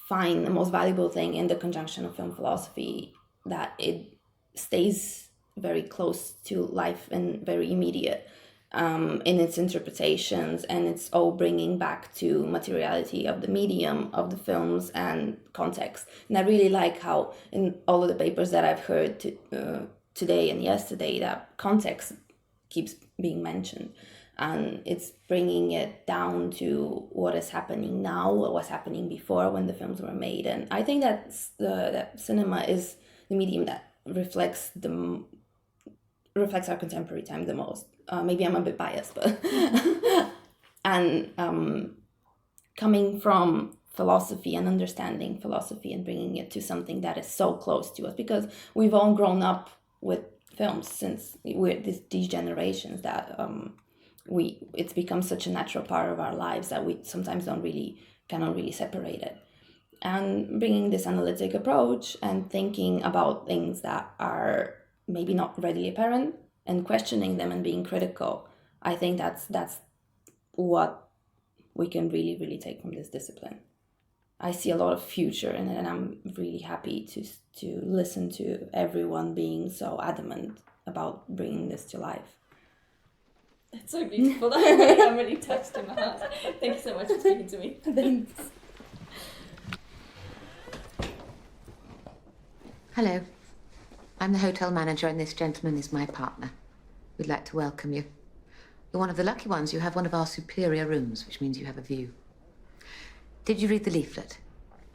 find the most valuable thing in the conjunction of film philosophy that it stays very close to life and very immediate in its interpretations, and it's all bringing back to materiality of the medium of the films and context. And I really like how in all of the papers that I've heard today and yesterday, that context keeps being mentioned, and it's bringing it down to what is happening now, what was happening before when the films were made. And I think that cinema is the medium that reflects our contemporary time the most. Maybe I'm a bit biased, but and coming from philosophy and understanding philosophy and bringing it to something that is so close to us, because we've all grown up with films since we're these generations that it's become such a natural part of our lives that we sometimes cannot really separate it. And bringing this analytic approach and thinking about things that are maybe not readily apparent and questioning them and being critical, I think that's what we can really, really take from this discipline. I see a lot of future in it, and I'm really happy to listen to everyone being so adamant about bringing this to life. That's so beautiful. I'm really touched in my heart. Thank you so much for speaking to me. Thanks. Hello. I'm the hotel manager, and this gentleman is my partner. We'd like to welcome you. You're one of the lucky ones. You have one of our superior rooms, which means you have a view. Did you read the leaflet?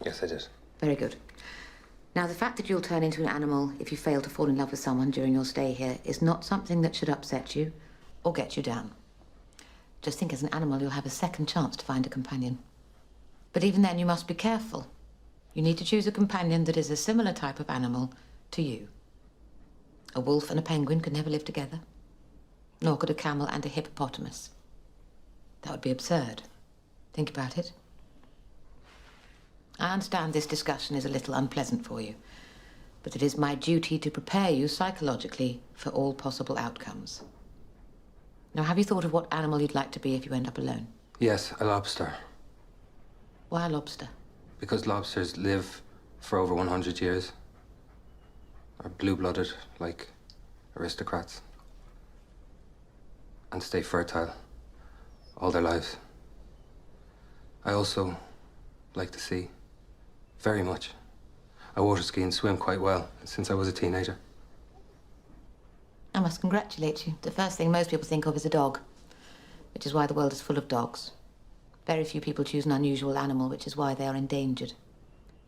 Yes, I did. Very good. Now, the fact that you'll turn into an animal if you fail to fall in love with someone during your stay here is not something that should upset you or get you down. Just think, as an animal, you'll have a second chance to find a companion. But even then, you must be careful. You need to choose a companion that is a similar type of animal to you. A wolf and a penguin could never live together. Nor could a camel and a hippopotamus. That would be absurd. Think about it. I understand this discussion is a little unpleasant for you, but it is my duty to prepare you psychologically for all possible outcomes. Now, have you thought of what animal you'd like to be if you end up alone? Yes, a lobster. Why a lobster? Because lobsters live for over 100 years. Are blue-blooded, like aristocrats. And stay fertile all their lives. I also like the sea. Very much. I water ski and swim quite well since I was a teenager. I must congratulate you. The first thing most people think of is a dog, which is why the world is full of dogs. Very few people choose an unusual animal, which is why they are endangered.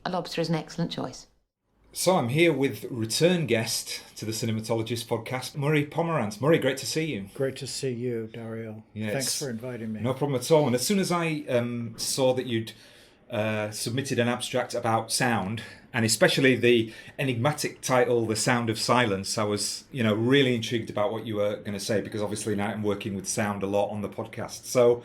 A lobster is an excellent choice. So I'm here with return guest to the Cinematologists podcast, Murray Pomerantz. Murray, great to see you. Great to see you, Dario. Yes. Thanks for inviting me. No problem at all. And as soon as I saw that you'd submitted an abstract about sound, and especially the enigmatic title, The Sound of Silence, I was, really intrigued about what you were going to say, because obviously now I'm working with sound a lot on the podcast. So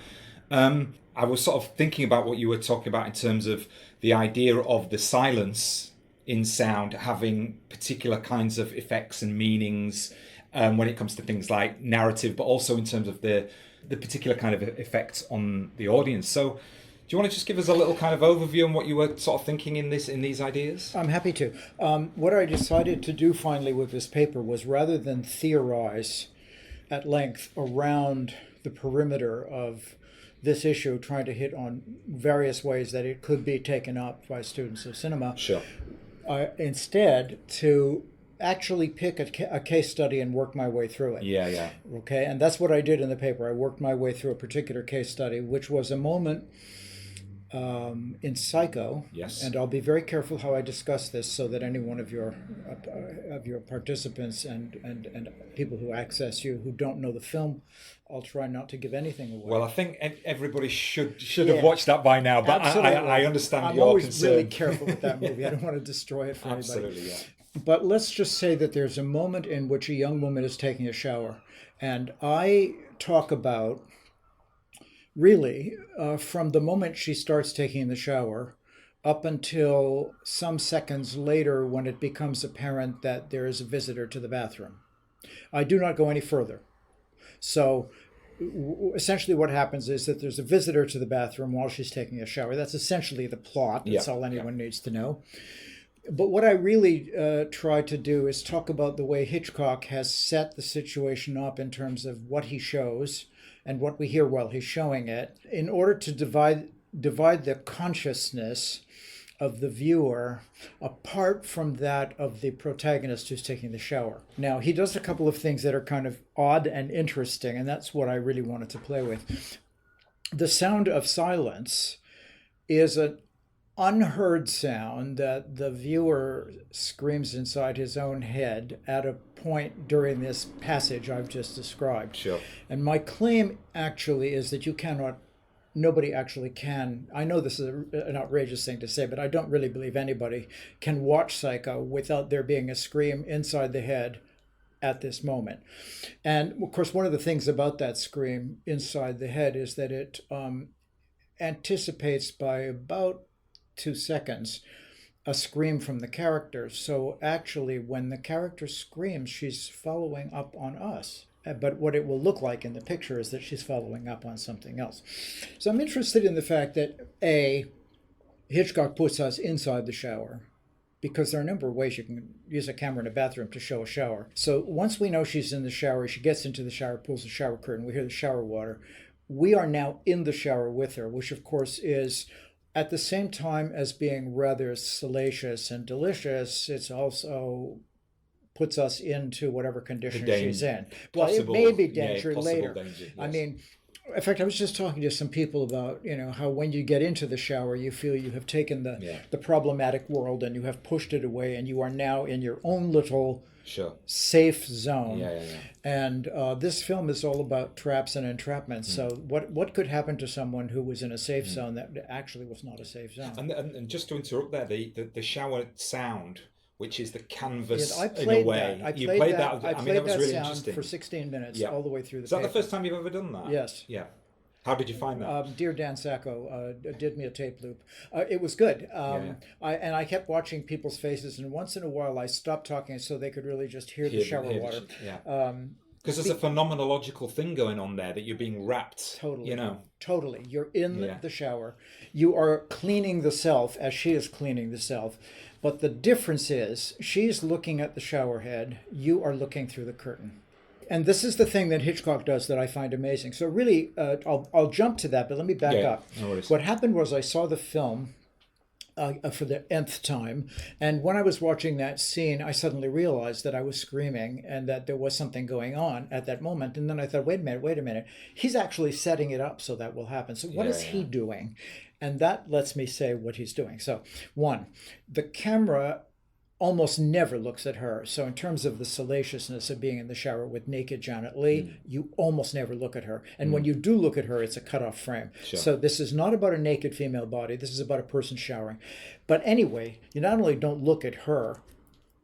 I was sort of thinking about what you were talking about in terms of the idea of the silence in sound having particular kinds of effects and meanings when it comes to things like narrative, but also in terms of the particular kind of effects on the audience. So do you want to just give us a little kind of overview on what you were sort of thinking in these ideas? I'm happy to. What I decided to do finally with this paper was, rather than theorize at length around the perimeter of this issue, trying to hit on various ways that it could be taken up by students of cinema, Sure. Instead to actually pick a case study and work my way through it. Yeah. Okay, and that's what I did in the paper. I worked my way through a particular case study, which was a moment in Psycho. Yes. And I'll be very careful how I discuss this, so that any one of your participants and people who access you who don't know the film, I'll try not to give anything away. Well, I think everybody should have watched that by now, but I understand your concern. I'm always really careful with that movie. I don't want to destroy it for anybody. Absolutely, yeah. But let's just say that there's a moment in which a young woman is taking a shower, and I talk about, really, from the moment she starts taking the shower up until some seconds later, when it becomes apparent that there is a visitor to the bathroom. I do not go any further. So essentially what happens is that there's a visitor to the bathroom while she's taking a shower. That's essentially the plot. That's all anyone needs to know. But what I really try to do is talk about the way Hitchcock has set the situation up in terms of what he shows and what we hear while he's showing it, in order to divide the consciousness of the viewer apart from that of the protagonist who's taking the shower. Now, he does a couple of things that are kind of odd and interesting, and that's what I really wanted to play with. The sound of silence is an unheard sound that the viewer screams inside his own head at a point during this passage I've just described. Sure. And my claim actually is that nobody actually can, I know this is an outrageous thing to say, but I don't really believe anybody can watch Psycho without there being a scream inside the head at this moment. And of course, one of the things about that scream inside the head is that it anticipates by about 2 seconds a scream from the character. So actually, when the character screams, she's following up on us. But what it will look like in the picture is that she's following up on something else. So I'm interested in the fact that, A, Hitchcock puts us inside the shower, because there are a number of ways you can use a camera in a bathroom to show a shower. So once we know she's in the shower, she gets into the shower, pulls the shower curtain, we hear the shower water. We are now in the shower with her, which of course is, at the same time as being rather salacious and delicious, it's also puts us into whatever condition she's in. Well, it may be danger later. Danger, yes. I mean, in fact, I was just talking to some people about, how when you get into the shower, you feel you have taken the problematic world and you have pushed it away, and you are now in your own little safe zone. And this film is all about traps and entrapments. So what could happen to someone who was in a safe zone that actually was not a safe zone? And just to interrupt there, the shower sound, which is the canvas I in a way. I you played that. I I mean, played that was that really sound interesting. for 16 minutes all the way through the Is that paper. the first time you've ever done that? Yes. Yeah. How did you find that? Dear Dan Sacco did me a tape loop. It was good. I kept watching people's faces, and once in a while I stopped talking so they could really just hear the shower water. Because there's a phenomenological thing going on there that you're being wrapped. Totally. You know. Totally. You're in the shower. You are cleaning the self as she is cleaning the self. But the difference is she's looking at the shower head. You are looking through the curtain. And this is the thing that Hitchcock does that I find amazing. So really, I'll jump to that, but let me back up. No worries. What happened was I saw the film for the nth time, and when I was watching that scene, I suddenly realized that I was screaming and that there was something going on at that moment. And then I thought, wait a minute. He's actually setting it up so that will happen. So what is he doing? And that lets me say what he's doing. So one, the camera almost never looks at her. So in terms of the salaciousness of being in the shower with naked Janet Leigh, you almost never look at her. And when you do look at her, it's a cut-off frame. Sure. So this is not about a naked female body. This is about a person showering. But anyway, you not only don't look at her,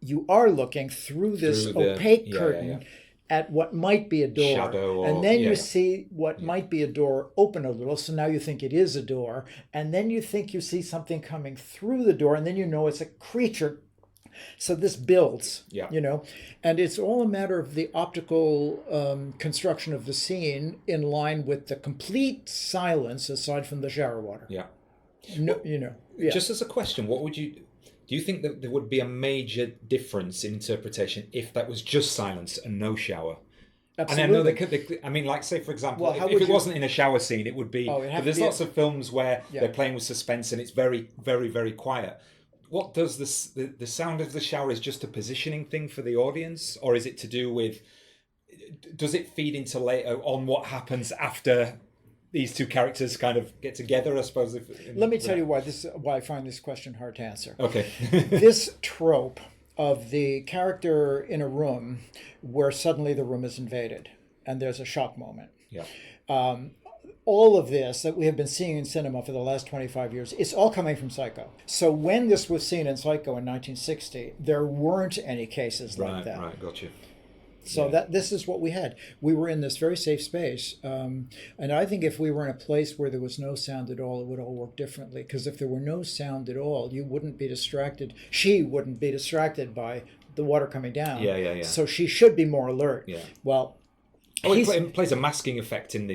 you are looking through this opaque curtain at what might be a door. Shadow and then you see what might be a door open a little. So now you think it is a door. And then you think you see something coming through the door. And then you know it's a creature. So this builds, and it's all a matter of the optical construction of the scene in line with the complete silence aside from the shower water. Just as a question, do you think that there would be a major difference in interpretation if that was just silence and no shower? Absolutely. And I know they say, for example, if it wasn't in a shower scene, it would be. But there's lots of films where they're playing with suspense and it's very, very, very quiet. What does the sound of the shower is just a positioning thing for the audience, or is it to do with? Does it feed into later on what happens after these two characters kind of get together? I suppose. Let me tell you why I find this question hard to answer. Okay. This trope of the character in a room where suddenly the room is invaded and there's a shock moment. Yeah. All of this that we have been seeing in cinema for the last 25 years, it's all coming from Psycho. So when this was seen in Psycho in 1960, there weren't any cases like that. Right, got you. So this is what we had. We were in this very safe space. And I think if we were in a place where there was no sound at all, it would all work differently. Because if there were no sound at all, you wouldn't be distracted. She wouldn't be distracted by the water coming down. Yeah. So she should be more alert. Yeah. Well, it plays a masking effect in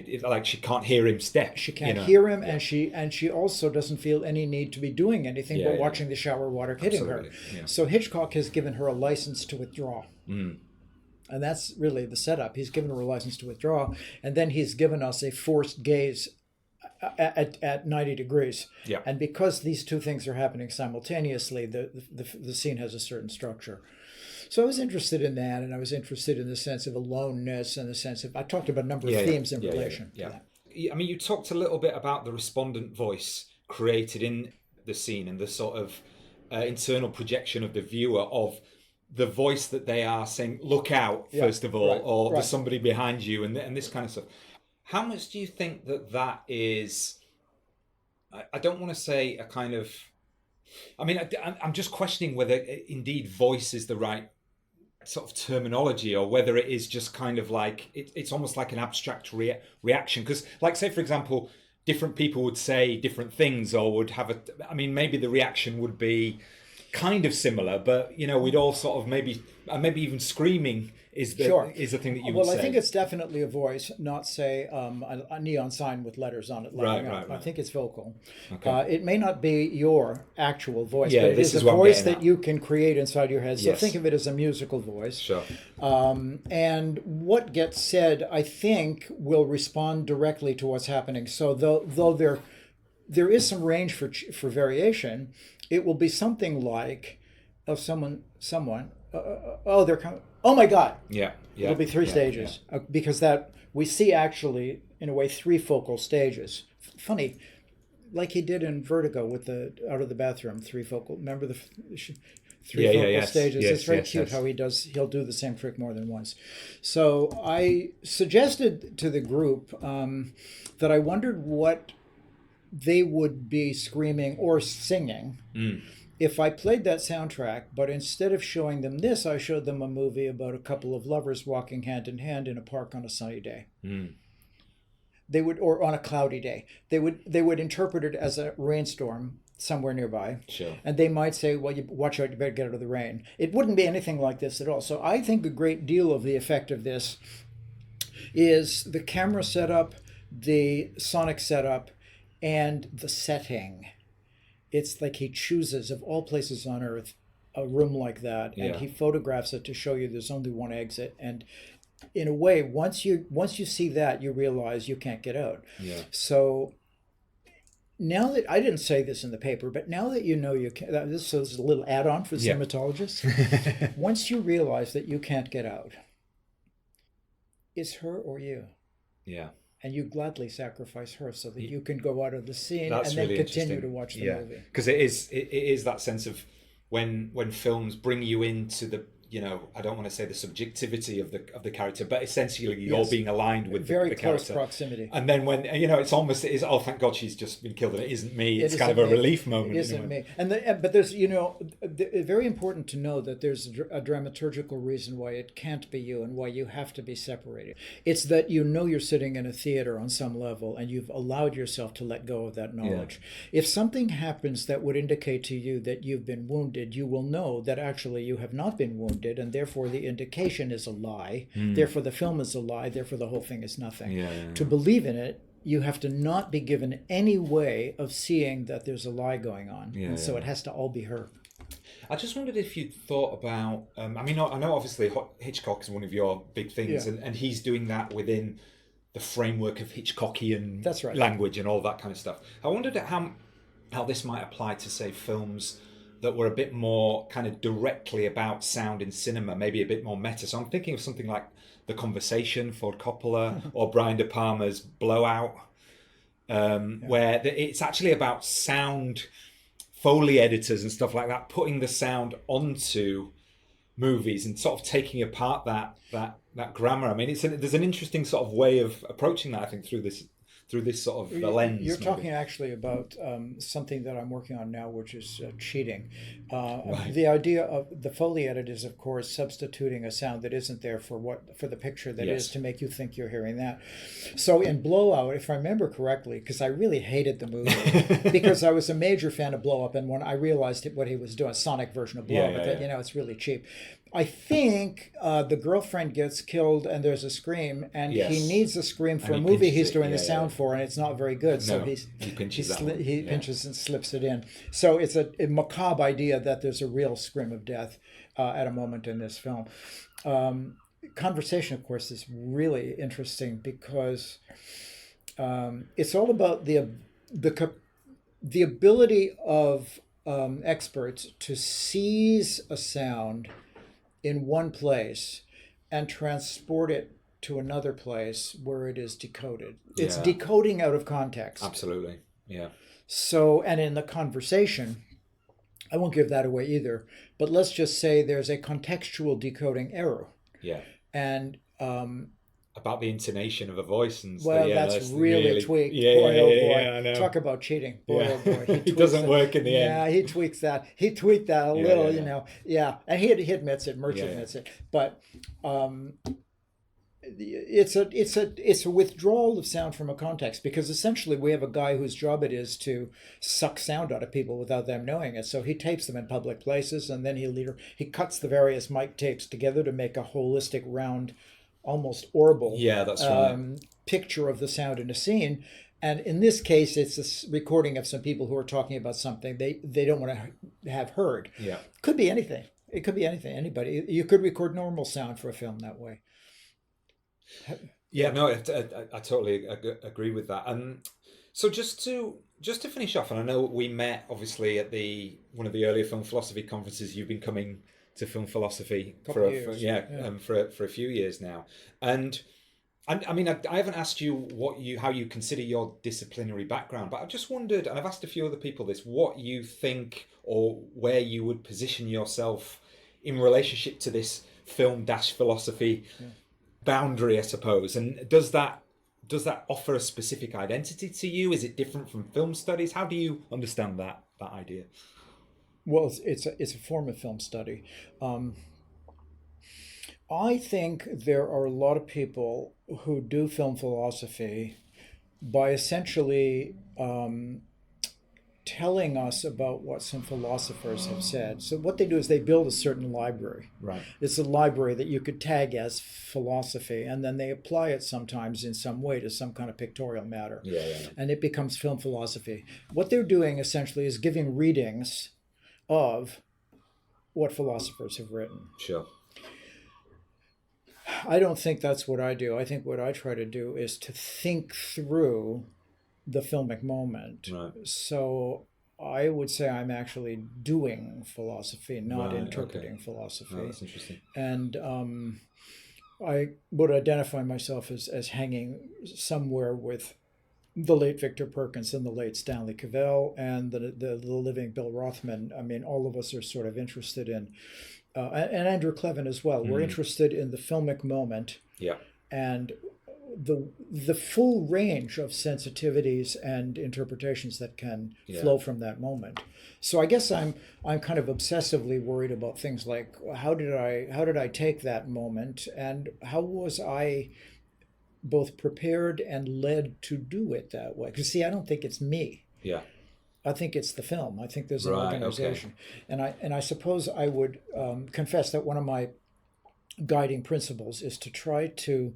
she can't hear him step. She can't hear him, and she also doesn't feel any need to be doing anything but watching the shower water hitting her. Yeah. So Hitchcock has given her a license to withdraw. And that's really the setup. He's given her a license to withdraw, and then he's given us a forced gaze at 90 degrees. Yeah. And because these two things are happening simultaneously, the scene has a certain structure. So I was interested in that, and I was interested in the sense of aloneness and the sense of, I talked about a number of themes in relation to that. I mean, you talked a little bit about the respondent voice created in the scene and the sort of internal projection of the viewer of the voice that they are saying, look out, first of all, or there's somebody behind you, and this kind of stuff. How much do you think that is, I don't want to say a kind of, I mean, I'm just questioning whether indeed voice is the right sort of terminology, or whether it is just kind of like it's almost like an abstract reaction. Because, like, say for example, different people would say different things, or would have maybe the reaction would be kind of similar, but we'd all sort of maybe even screaming is the thing that you would say. Well, I think it's definitely a voice, not say a neon sign with letters on it. Right. I think it's vocal. Okay. It may not be your actual voice, but it is a voice that you can create inside your head. So think of it as a musical voice. Sure. And what gets said, I think, will respond directly to what's happening. So though there is some range for variation, it will be something like of someone. They're coming. Oh my God! Yeah. It'll be three stages because that we see actually in a way three focal stages. Funny, like he did in Vertigo with the out of the bathroom three focal. Remember the three focal stages? It's very cute how he'll do the same trick more than once. So I suggested to the group that I wondered what they would be screaming or singing if I played that soundtrack, but instead of showing them this, I showed them a movie about a couple of lovers walking hand in hand in a park on a sunny day. they would, or on a cloudy day, they would interpret it as a rainstorm somewhere nearby. Sure. And they might say, well, you watch out, you better get out of the rain. It wouldn't be anything like this at all. So I think a great deal of the effect of this is the camera setup, the sonic setup, and the setting. It's like he chooses, of all places on earth, a room like that, and he photographs it to show you there's only one exit. And in a way, once you see that, you realize you can't get out. Yeah. So now that, I didn't say this in the paper, but now that you know you can, this is a little add-on for cinematologists. Once you realize that you can't get out, it's her or you. Yeah. And you gladly sacrifice her so that you can go out of the scene That's and then really continue to watch the movie. Because it is that sense of when films bring you into the, you know, I don't want to say the subjectivity of the character, but essentially you're being aligned with very the close character. Proximity. And then when, you know, it's almost, it is, oh, thank God she's just been killed and it isn't me. It's kind of a relief moment. It isn't me. But there's, you know, very important to know that there's a dramaturgical reason why it can't be you and why you have to be separated. It's that you know you're sitting in a theater on some level and you've allowed yourself to let go of that knowledge. Yeah. If something happens that would indicate to you that you've been wounded, you will know that actually you have not been wounded, and therefore the indication is a lie. Therefore the film is a lie. Therefore the whole thing is nothing. To believe in it, you have to not be given any way of seeing that there's a lie going on. So it has to all be her. I just wondered if you thought about, I mean, I know obviously Hitchcock is one of your big things, and he's doing that within the framework of Hitchcockian language and all that kind of stuff. I wondered how this might apply to, say, films that were a bit more kind of directly about sound in cinema, maybe a bit more meta. So I'm thinking of something like The Conversation, Ford Coppola, or Brian De Palma's Blowout, where it's actually about sound, Foley editors and stuff like that, putting the sound onto movies and sort of taking apart that grammar. I mean, there's an interesting sort of way of approaching that, I think, through this sort of lens. You're talking actually about something that I'm working on now, which is cheating. The idea of the Foley edit is, of course, substituting a sound that isn't there for the picture that is, to make you think you're hearing that. So in Blowout, if I remember correctly, because I really hated the movie, because I was a major fan of Blow Up, and when I realized what he was doing, a sonic version of Blow Up, you know, it's really cheap. I think the girlfriend gets killed and there's a scream, and he needs a scream for a movie he's doing the sound for, and it's not very good. So he pinches and slips it in. So it's a macabre idea that there's a real scream of death at a moment in this film. Conversation, of course, is really interesting because it's all about the ability of experts to seize a sound in one place and transport it to another place where it is decoded. It's decoding out of context. Absolutely, yeah. So, and in the conversation, I won't give that away either, but let's just say there's a contextual decoding error. Yeah. And about the intonation of a voice and stuff. Well, that's really tweaked. Boy, oh boy. I know. Talk about cheating. Boy, oh boy. It doesn't work in the end. Yeah, he tweaks that. He tweaked that a little, you know. Yeah, and he admits it. Murch admits it. But it's a withdrawal of sound from a context, because essentially we have a guy whose job it is to suck sound out of people without them knowing it. So he tapes them in public places, and then he cuts the various mic tapes together to make a holistic, round, almost orbal picture of the sound in a scene. And in this case, it's a recording of some people who are talking about something they don't want to have heard. Yeah, could be anything. It could be anything. Anybody. You could record normal sound for a film that way. Yeah, no, I totally agree with that. So just to finish off, and I know we met obviously at one of the earlier film philosophy conferences. You've been coming to film philosophy for a few years now, and I mean I haven't asked you how you consider your disciplinary background, but I've just wondered, and I've asked a few other people this, what you think or where you would position yourself in relationship to this film-philosophy boundary, I suppose, and does that offer a specific identity to you? Is it different from film studies? How do you understand that idea? Well, it's a form of film study. I think there are a lot of people who do film philosophy by essentially telling us about what some philosophers have said. So what they do is they build a certain library. Right. It's a library that you could tag as philosophy, and then they apply it sometimes in some way to some kind of pictorial matter. Yeah. And it becomes film philosophy. What they're doing essentially is giving readings of what philosophers have written. Sure. I don't think that's what I do. I think what I try to do is to think through the filmic moment. Right. So I would say I'm actually doing philosophy, not Right, interpreting okay. philosophy. Oh, that's interesting. And I would identify myself as hanging somewhere with the late Victor Perkins and the late Stanley Cavell and the living Bill Rothman. I mean, all of us are sort of interested in, and Andrew Clevin as well. We're interested in the filmic moment. Yeah. And the full range of sensitivities and interpretations that can flow from that moment. So I guess I'm kind of obsessively worried about things like how did I take that moment, and how was I both prepared and led to do it that way? Because see, I don't think it's me. Yeah. I think it's the film. I think there's an Right, organization, and I suppose I would confess that one of my guiding principles is to try to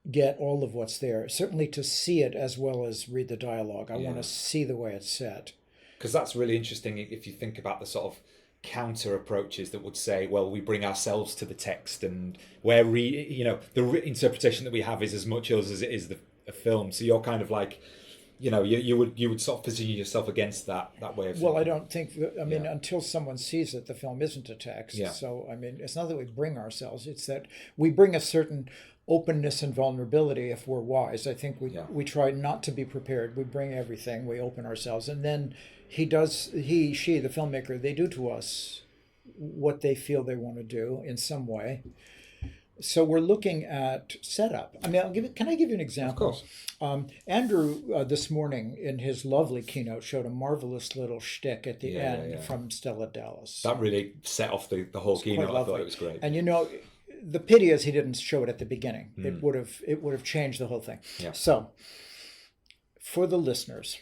get all of what's there, certainly to see it as well as read the dialogue. I want to see the way it's set. Because that's really interesting if you think about the sort of counter approaches that would say, well, we bring ourselves to the text, and where the interpretation that we have is as much us as it is a film. So you're kind of like, you would sort of position yourself against that way of thinking. Well, I don't think that, until someone sees it, the film isn't a text. Yeah. So, it's not that we bring ourselves, it's that we bring a certain openness and vulnerability if we're wise. I think we try not to be prepared. We bring everything, we open ourselves, and then she, the filmmaker, they do to us what they feel they want to do in some way. So we're looking at setup. Can I give you an example? Of course. Andrew, this morning in his lovely keynote, showed a marvelous little shtick at the end from Stella Dallas. That really set off the whole keynote. I thought it was great. And the pity is he didn't show it at the beginning. It would have changed the whole thing. Yeah. So, for the listeners,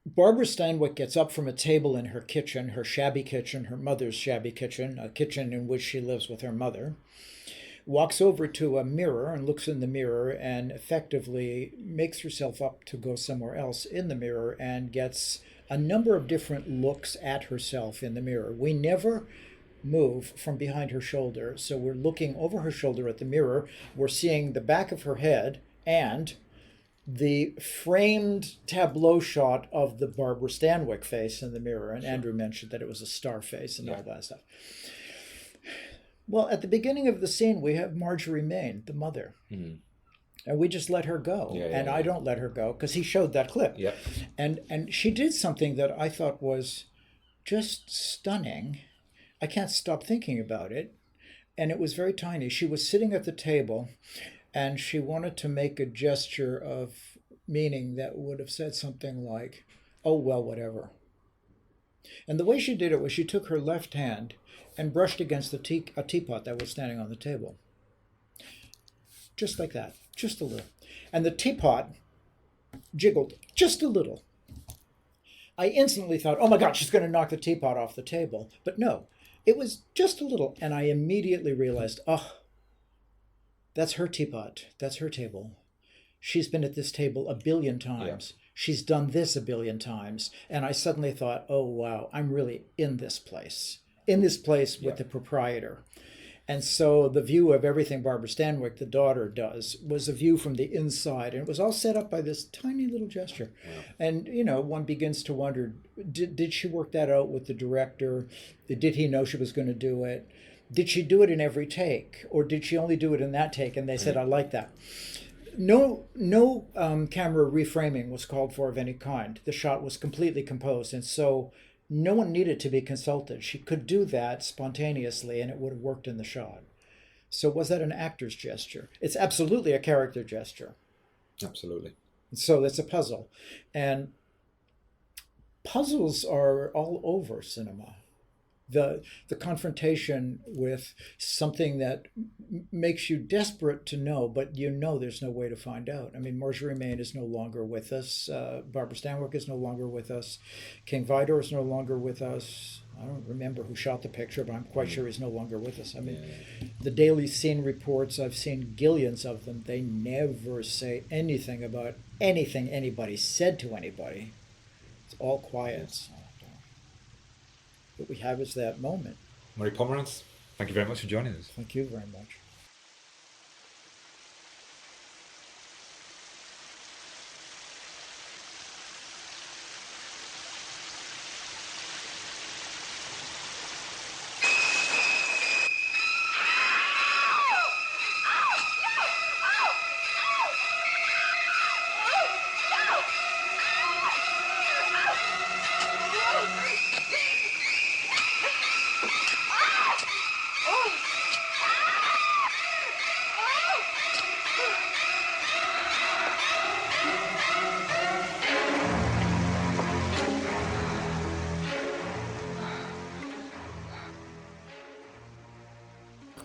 Barbara Stanwyck gets up from a table in her kitchen, her shabby kitchen, her mother's shabby kitchen, a kitchen in which she lives with her mother, walks over to a mirror and looks in the mirror and effectively makes herself up to go somewhere else in the mirror and gets a number of different looks at herself in the mirror. We never move from behind her shoulder, so we're looking over her shoulder at the mirror. We're seeing the back of her head and the framed tableau shot of the Barbara Stanwyck face in the mirror. And Andrew mentioned that it was a star face and all that stuff. Well, at the beginning of the scene, we have Marjorie Main, the mother. And we just let her go. I don't let her go because he showed that clip. Yep. And she did something that I thought was just stunning. I can't stop thinking about it. And it was very tiny. She was sitting at the table and she wanted to make a gesture of meaning that would have said something like, oh, well, whatever. And the way she did it was she took her left hand and brushed against a teapot that was standing on the table. Just like that, just a little. And the teapot jiggled just a little. I instantly thought, oh my God, she's going to knock the teapot off the table. But no, it was just a little. And I immediately realized, that's her teapot. That's her table. She's been at this table 1 billion times. Yeah. She's done this 1 billion times. And I suddenly thought, oh, wow, I'm really in this place with the proprietor. And so the view of everything Barbara Stanwyck, the daughter, does was a view from the inside. And it was all set up by this tiny little gesture. Yeah. And, one begins to wonder, did she work that out with the director? Did he know she was going to do it? Did she do it in every take? Or did she only do it in that take? And they said, I like that. No camera reframing was called for of any kind. The shot was completely composed. And so no one needed to be consulted. She could do that spontaneously and it would have worked in the shot. So was that an actor's gesture? It's absolutely a character gesture. Absolutely. So it's a puzzle. And puzzles are all over cinema. The confrontation with something that makes you desperate to know, but you know there's no way to find out. I mean, Marjorie Main is no longer with us. Barbara Stanwyck is no longer with us. King Vidor is no longer with us. I don't remember who shot the picture, but I'm quite sure he's no longer with us. I mean, the daily scene reports, I've seen gillions of them. They never say anything about anything anybody said to anybody. It's all quiet. So, what we have is that moment. Murray Pomerantz, thank you very much for joining us. Thank you very much.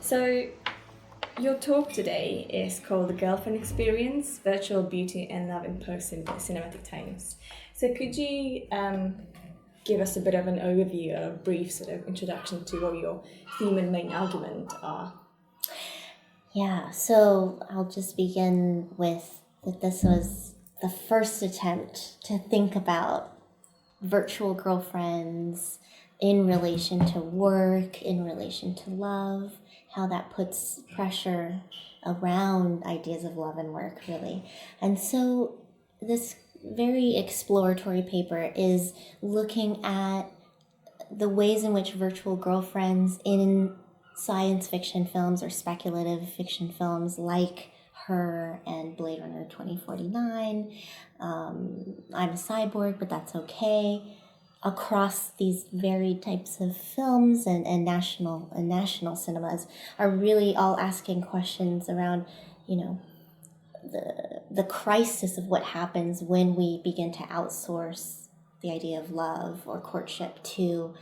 So, your talk today is called The Girlfriend Experience, Virtual Beauty and Love in Post in Cinematic Times. So could you give us a bit of an overview, a brief sort of introduction to what your theme and main argument are? Yeah, so I'll just begin with that this was the first attempt to think about virtual girlfriends in relation to work, in relation to love, how that puts pressure around ideas of love and work, really. And so this very exploratory paper is looking at the ways in which virtual girlfriends in science fiction films or speculative fiction films like Her and Blade Runner 2049, I'm a Cyborg, but that's okay, across these varied types of films and national cinemas are really all asking questions around, you know, the crisis of what happens when we begin to outsource the idea of love or courtship to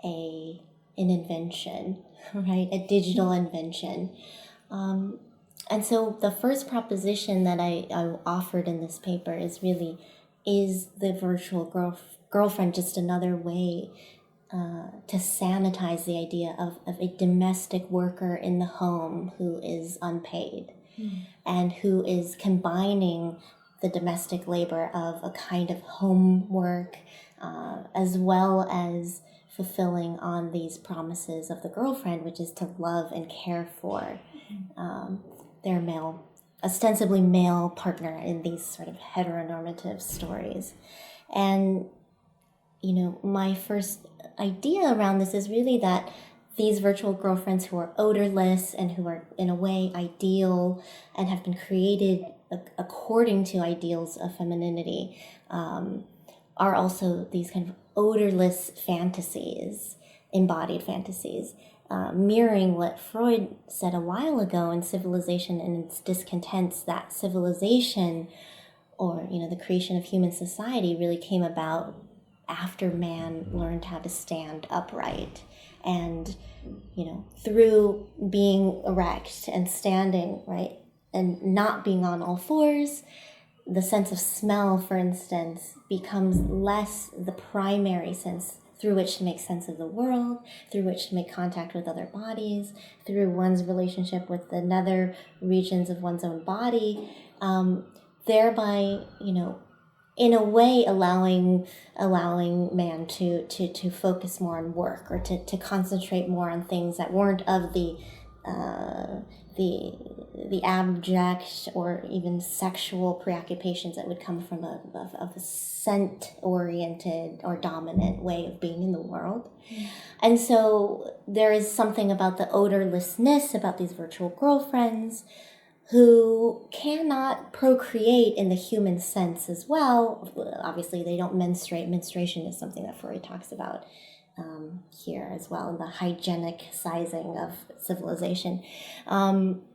an invention, right? A digital invention. And so the first proposition that I offered in this paper is really, is the virtual girlfriend just another way to sanitize the idea of a domestic worker in the home who is unpaid and who is combining the domestic labor of a kind of homework as well as fulfilling on these promises of the girlfriend, which is to love and care for their ostensibly male partner in these sort of heteronormative stories. And, you know, my first idea around this is really that these virtual girlfriends who are odorless and who are in a way ideal and have been created according to ideals of femininity are also these kind of odorless fantasies, embodied fantasies, mirroring what Freud said a while ago in Civilization and its Discontents, that civilization, or, you know, the creation of human society really came about after man learned how to stand upright. And, you know, through being erect and standing, right, and not being on all fours, the sense of smell, for instance, becomes less the primary sense through which to make sense of the world, through which to make contact with other bodies, through one's relationship with the nether regions of one's own body, thereby, you know, in a way allowing man to focus more on work, or to concentrate more on things that weren't of the abject or even sexual preoccupations that would come from a scent-oriented or dominant way of being in the world. And so there is something about the odorlessness about these virtual girlfriends who cannot procreate in the human sense as well. Obviously, they don't menstruate. Menstruation is something that Freud talks about here as well, in the hygienic sizing of civilization,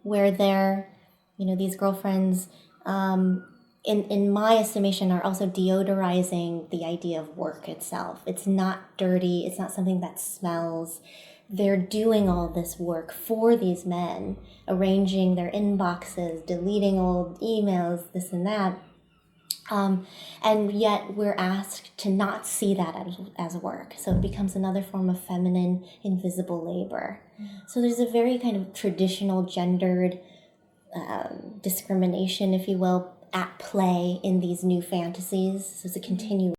where they're, you know, these girlfriends, in my estimation, are also deodorizing the idea of work itself. It's not dirty. It's not something that smells. they're doing all this work for these men, arranging their inboxes, deleting old emails, this and that. And yet we're asked to not see that as work. So it becomes another form of feminine, invisible labor. So there's a very kind of traditional gendered discrimination, if you will, at play in these new fantasies. So it's a continuation